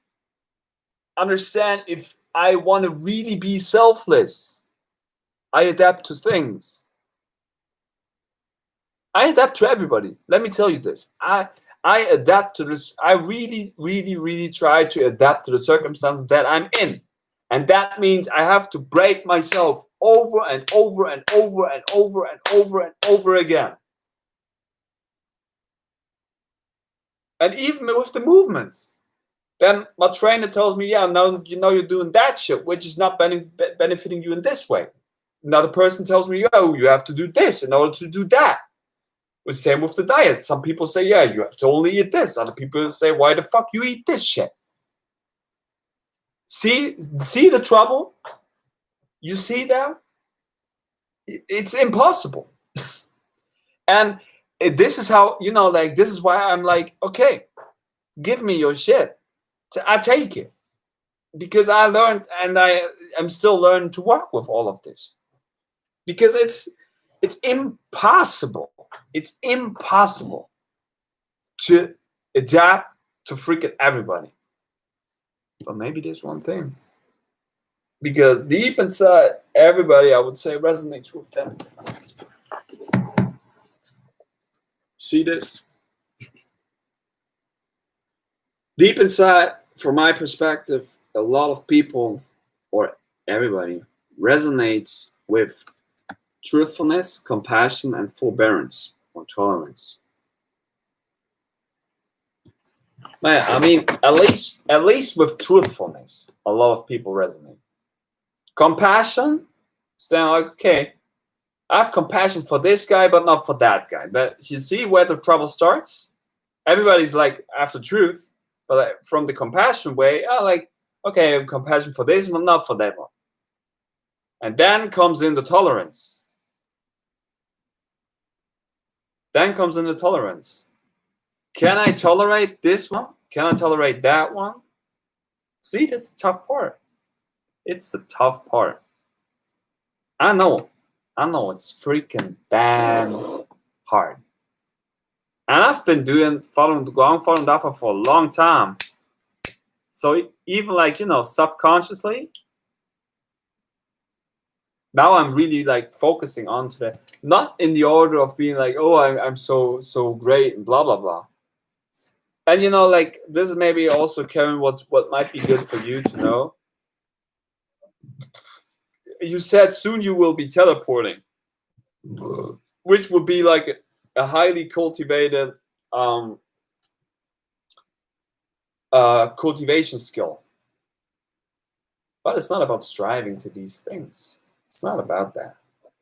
understand if I want to really be selfless. I adapt to things. I adapt to everybody. Let me tell you this. I adapt to this. I really try to adapt to the circumstances that I'm in. And that means I have to break myself over and over and over and over and over and over again. And even with the movements. Then my trainer tells me, yeah, now you know you're doing that shit, which is not benefiting you in this way. Another person tells me, oh, you have to do this in order to do that. The same with the diet. Some people say, yeah, you have to only eat this. Other people say, why the fuck you eat this shit? See the trouble? You see that? It's impossible. And this is how, this is why I'm like, okay, give me your shit. I take it. Because I learned, and I'm still learning to work with all of this. Because it's impossible. It's impossible to adapt to freaking everybody. But maybe there's one thing. because deep inside, everybody, I would say, resonates with them. See this? Deep inside, from my perspective, a lot of people, or everybody, resonates with truthfulness, compassion, and forbearance or tolerance. I mean, at least with truthfulness, a lot of people resonate. Compassion, stand like, okay, I have compassion for this guy, but not for that guy. But you see where the trouble starts? Everybody's like after truth, but like, from the compassion way, I like, okay, I have compassion for this one, not for that one. And then comes in the tolerance. Then comes in the tolerance. Can I tolerate this one? Can I tolerate that one? See, that's the tough part. It's the tough part. I know it's freaking damn hard. And I've been following Daffa for a long time. So even like, subconsciously, now I'm really like focusing on to that. Not in the order of being like, oh, I'm so great and blah, blah, blah. And like this is maybe also, Karen, what might be good for you to know. You said soon you will be teleporting, which would be like a highly cultivated cultivation skill. But it's not about striving to these things. It's not about that.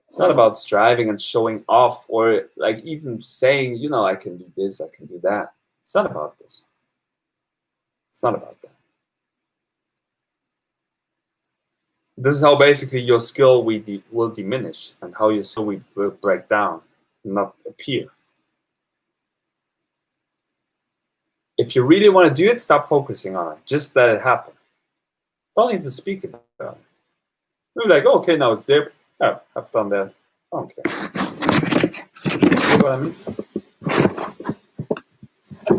It's not about striving and showing off or like even saying, I can do this, I can do that. It's not about this. It's not about that. This is how basically your skill will diminish and how your skill will break down, not appear. If you really want to do it, stop focusing on it. Just let it happen. Don't even speak about it. You're like, oh, okay, now it's there. Oh, I've done that. I don't care. See what I mean?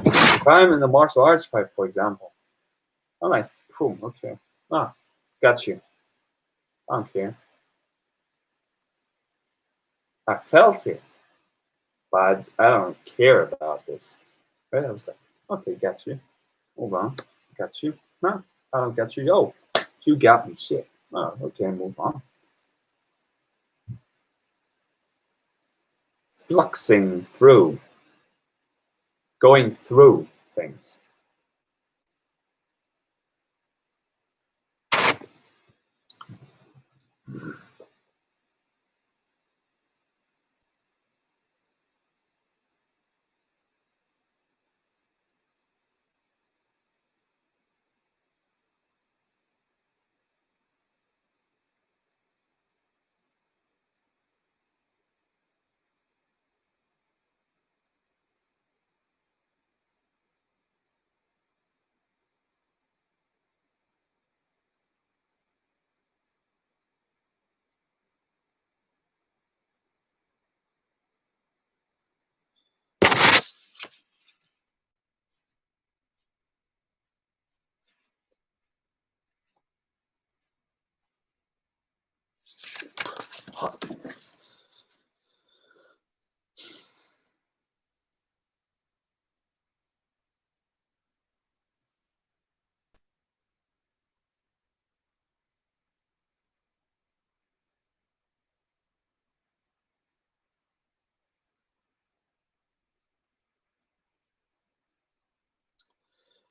If I'm in a martial arts fight, for example, I'm like, boom, okay. Got you. I don't care. I felt it, but I don't care about this. Right? I was like, okay, got you. Move on. Got you. No, I don't got you. Yo, you got me. Shit. Oh, okay, move on. Fluxing through. Going through things.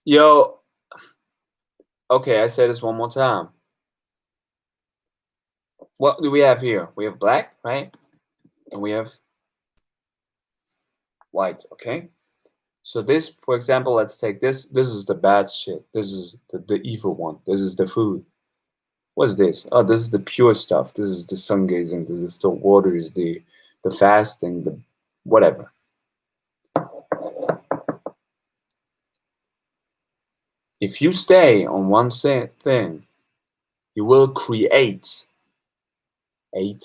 Yo, okay, I say this one more time. What do we have here? We have black, right? And we have white, okay? So this, for example, let's take this. This is the bad shit. This is the evil one. This is the food. What's this? Oh, this is the pure stuff. This is the sun gazing. This is the waters, the fasting, the whatever. If you stay on one thing, you will create a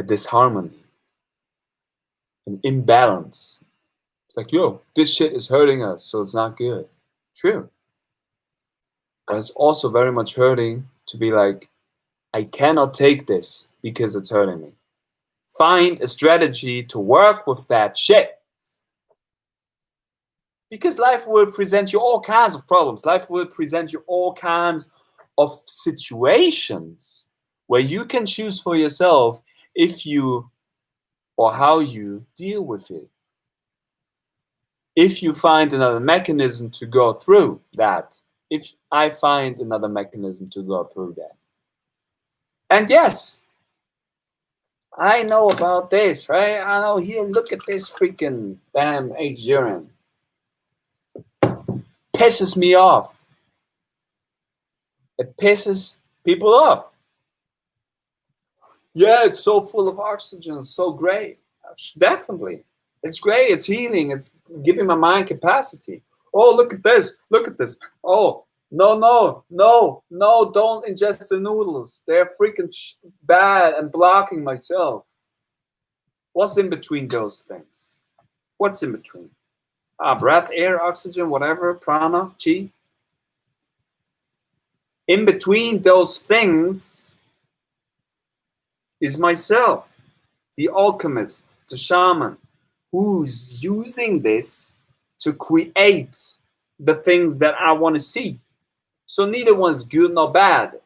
disharmony, an imbalance. It's like, yo, this shit is hurting us, so it's not good. True. But it's also very much hurting to be like, I cannot take this because it's hurting me. Find a strategy to work with that shit. Because life will present you all kinds of problems. Life will present you all kinds of situations where you can choose for yourself if you or how you deal with it. If you find another mechanism to go through that, if I find another mechanism to go through that. And yes, I know about this, right? I know here, look at this freaking damn H0. Pisses me off. It pisses people off. Yeah, it's so full of oxygen, it's so great. Definitely. It's great, it's healing, it's giving my mind capacity. Oh, look at this, look at this. Oh, no, don't ingest the noodles. They're freaking bad and blocking myself. What's in between those things? What's in between? Breath, air, oxygen, whatever, prana, chi. In between those things is myself, the alchemist, the shaman, who's using this to create the things that I want to see. So neither one's good nor bad.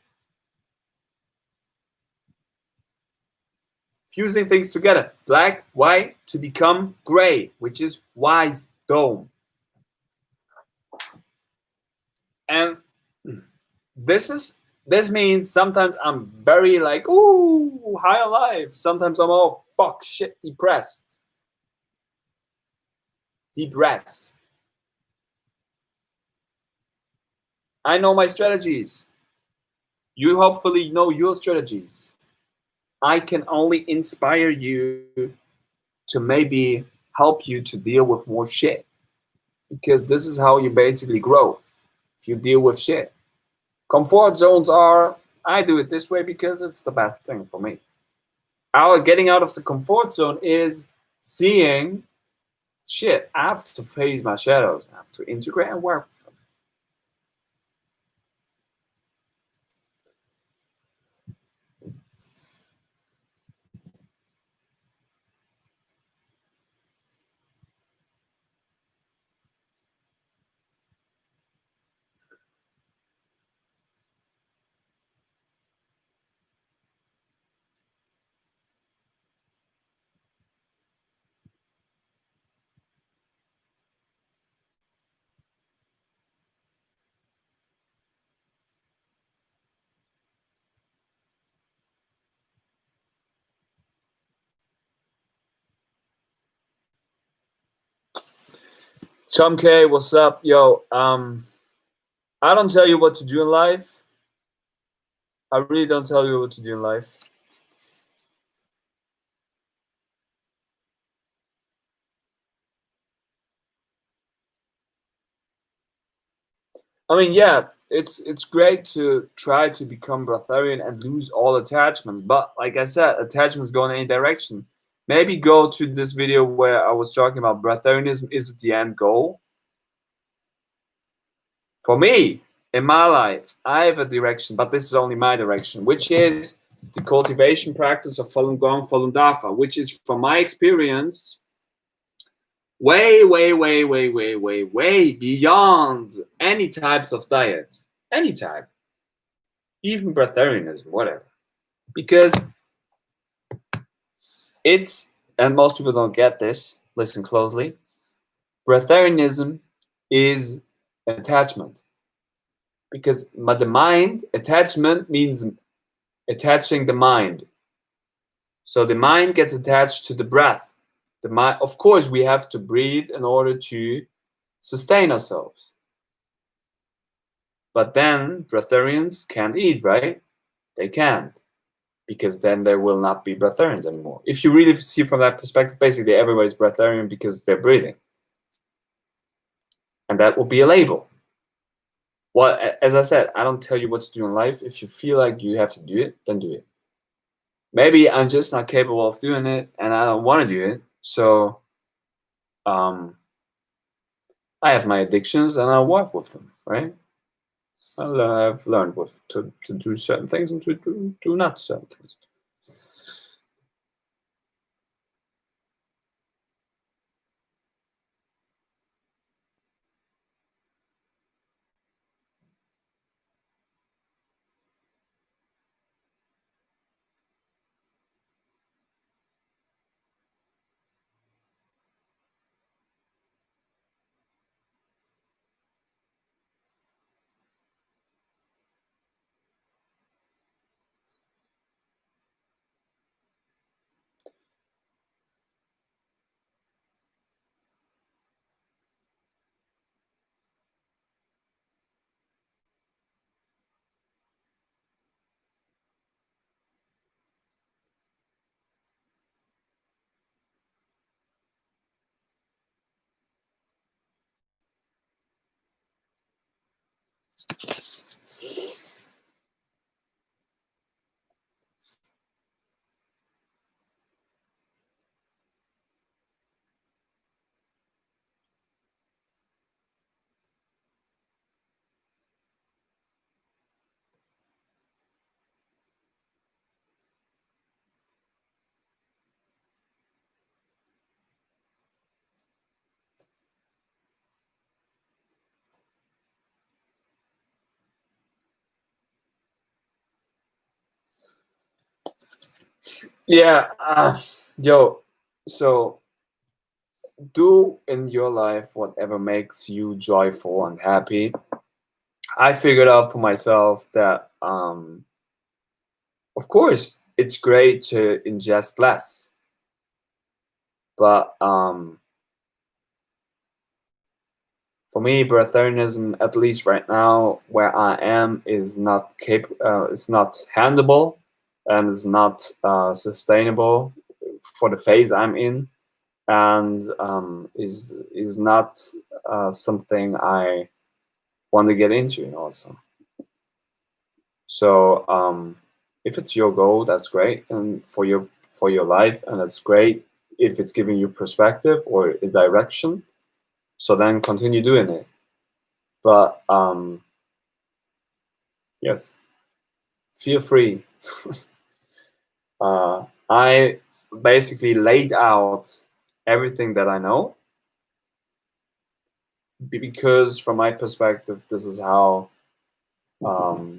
Fusing things together, black, white, to become gray, which is wise dome. And this means sometimes I'm very like, ooh, high on life. Sometimes I'm all fuck shit depressed. Depressed. I know my strategies. You hopefully know your strategies. I can only inspire you to maybe help you to deal with more shit. Because this is how you basically grow. If you deal with shit. Comfort zones are, I do it this way because it's the best thing for me. Getting out of the comfort zone is seeing shit. I have to face my shadows. I have to integrate and work with them. Chum K, what's up? Yo, I don't tell you what to do in life. I really don't tell you what to do in life. I mean, yeah, it's great to try to become breatharian and lose all attachments. But like I said, attachments go in any direction. Maybe go to this video where I was talking about breatharianism is the end goal. For me, in my life, I have a direction, but this is only my direction, which is the cultivation practice of Falun Gong, Falun Dafa, which is, from my experience, way beyond any types of diet, any type, even breatharianism, whatever. Because it's, and most people don't get this, listen closely, breatharianism is attachment. Because the mind, attachment means attaching the mind. So the mind gets attached to the breath. The mind, of course, we have to breathe in order to sustain ourselves. But then breatharians can't eat, right? They can't, because then there will not be breatharians anymore. If you really see from that perspective, basically everybody's breatharian because they're breathing. And that will be a label. Well, as I said, I don't tell you what to do in life. If you feel like you have to do it, then do it. Maybe I'm just not capable of doing it and I don't want to do it. So I have my addictions and I work with them, right? I've learned to do certain things and to do not certain things. Yeah, yo. So do in your life whatever makes you joyful and happy. I figured out for myself that, of course, it's great to ingest less, but for me, breatharianism, at least right now, where I am, is not it's not handable, and is not sustainable for the phase I'm in, and is not something I want to get into also. So if it's your goal, that's great, and for your life, and that's great if it's giving you perspective or a direction. So then continue doing it. But yes, feel free. I basically laid out everything that I know because, from my perspective, this is how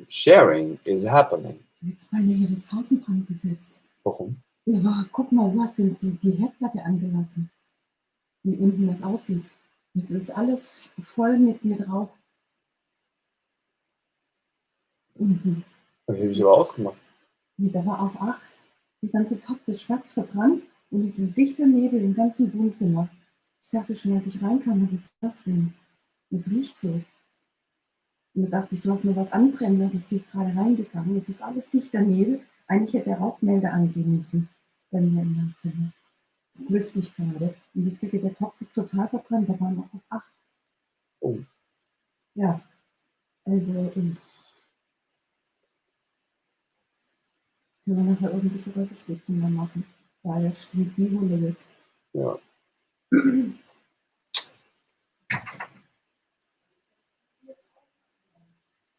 sharing is happening. Jetzt beinahe hier das Haus in Brand gesetzt. Warum? Ja, aber guck mal, du hast die Herdplatte angelassen. Wie unten das aussieht. Es ist alles voll mit Rauch. Unten. Das habe ich aber ausgemacht. Nee, da war auf 8. Der ganze Topf ist schwarz verbrannt und es ist ein dichter Nebel im ganzen Wohnzimmer. Ich dachte schon, als ich reinkam, was ist das denn? Es riecht so. Und da dachte ich, du hast nur was anbrennen lassen, ich bin gerade reingegangen. Es ist alles dichter Nebel. Eigentlich hätte der Rauchmelder angehen müssen bei mir im Wohnzimmer. Es ist lüftig gerade. Und ich sehe, der Topf ist total verbrannt, da waren noch auf 8. Oh. Ja, also können wir nachher irgendwelche Räucherstäbchen mal machen. Ja, das stimmt wie Hunde jetzt. Ja.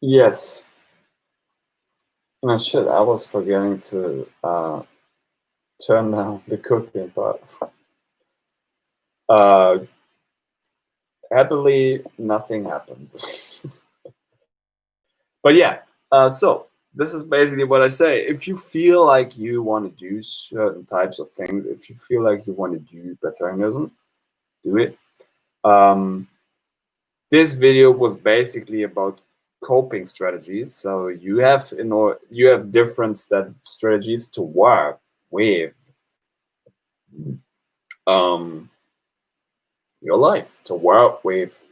Yes. Oh shit, I was forgetting to turn down the cooking, but happily nothing happened. But yeah, so this is basically what I say. If you feel like you want to do certain types of things, if you feel like you want to do Breatharianism, do it. This video was basically about coping strategies. So you have different strategies to work with your life, to work with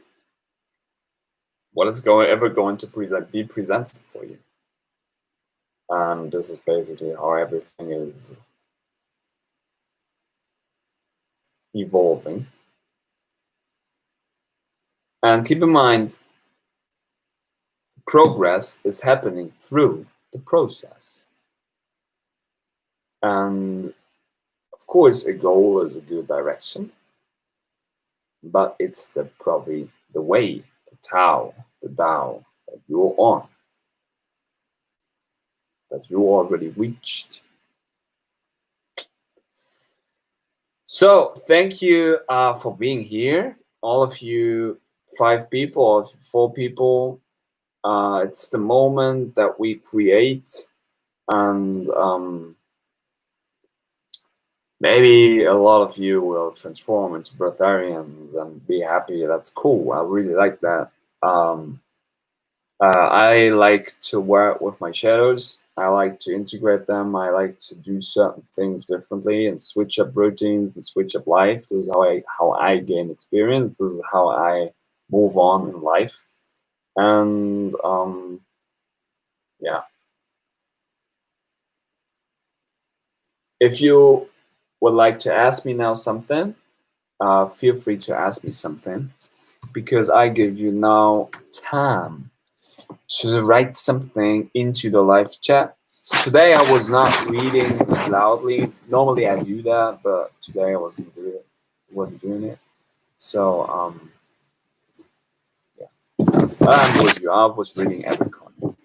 what is ever going to be presented for you. And this is basically how everything is evolving. And keep in mind, progress is happening through the process. And of course, a goal is a good direction, but it's probably the way, the Tao, the Tao that you're on, that you already reached. So thank you for being here, all of you 5 people, all of you 4 people. It's the moment that we create, and maybe a lot of you will transform into breatharians and be happy. That's cool. I really like that. I like to work with my shadows. I like to integrate them. I like to do certain things differently and switch up routines and switch up life. This is how I gain experience. This is how I move on in life. And yeah, if you would like to ask me now something, feel free to ask me something, because I give you now time to write something into the live chat. Today I was not reading loudly. Normally I do that, but today I wasn't doing it. So yeah, I'm with you. I was reading every comment.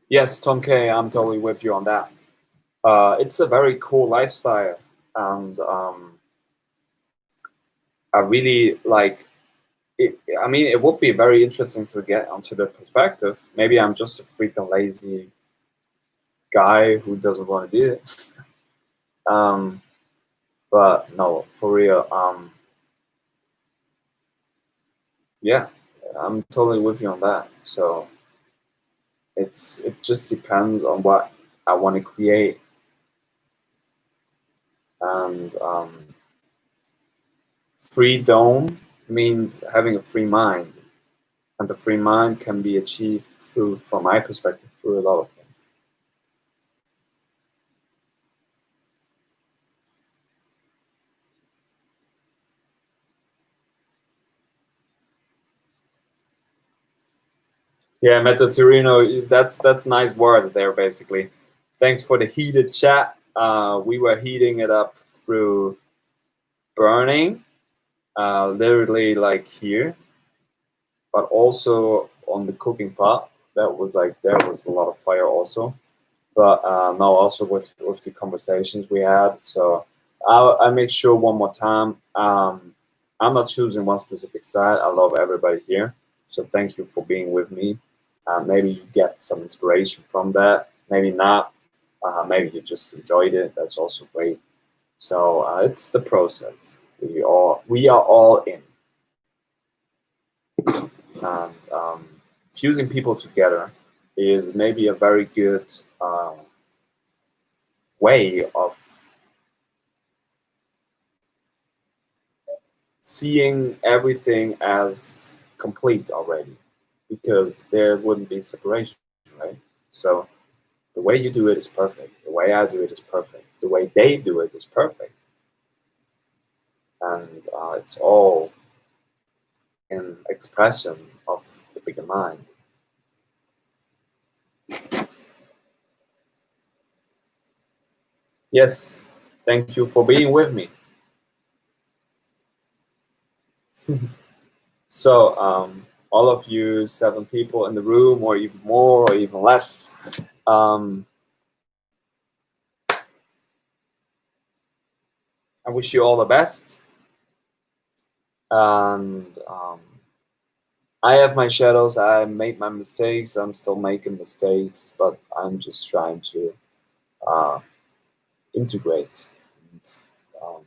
Yes, Tom K, I'm totally with you on that. It's a very cool lifestyle, and I really like it. I mean, it would be very interesting to get onto the perspective. Maybe I'm just a freaking lazy guy who doesn't want to do it. But no, for real. Yeah, I'm totally with you on that. So it just depends on what I want to create, and freedom means having a free mind, and the free mind can be achieved through, from my perspective, through a lot of things. Yeah, Meta Torino, that's nice words there. Basically, thanks for the heated chat. We were heating it up through burning, literally like here, but also on the cooking pot. That was like there was a lot of fire also, but now also with the conversations we had. So I make sure one more time. I'm not choosing one specific side. I love everybody here. So thank you for being with me. Maybe you get some inspiration from that. Maybe not. Maybe you just enjoyed it. That's also great. So it's the process. We are all in, and fusing people together is maybe a very good way of seeing everything as complete already, because there wouldn't be separation, right? So the way you do it is perfect. The way I do it is perfect. The way they do it is perfect, and it's all in expression of the bigger mind. Yes, thank you for being with me. So, all of you 7 people in the room, or even more, or even less, I wish you all the best. And I have my shadows. I made my mistakes. I'm still making mistakes, but I'm just trying to uh, integrate and um,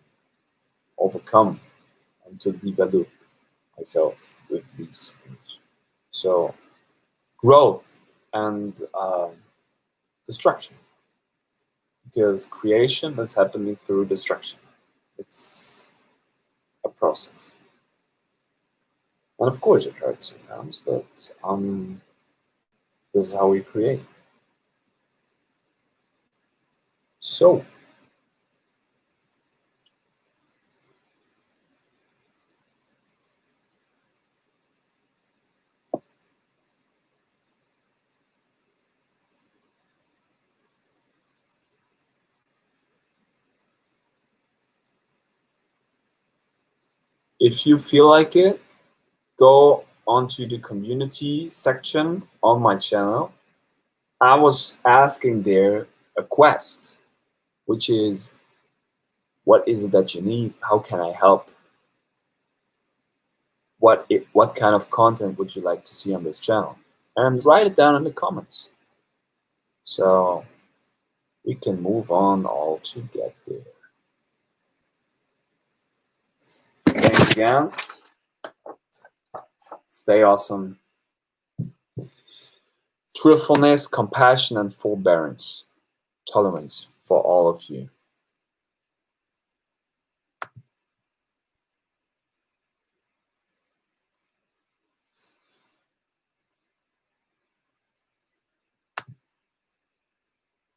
overcome and to develop myself with these things. So, growth and destruction, because creation is happening through destruction. It's a process, and of course it hurts sometimes, but this is how we create. So If you feel like it, go onto the community section on my channel. I was asking there a quest, which is, what is it that you need? How can I help? What kind of content would you like to see on this channel? And write it down in the comments. So we can move on all to get there. Thanks again. Stay awesome. Truthfulness, compassion, and forbearance. Tolerance for all of you.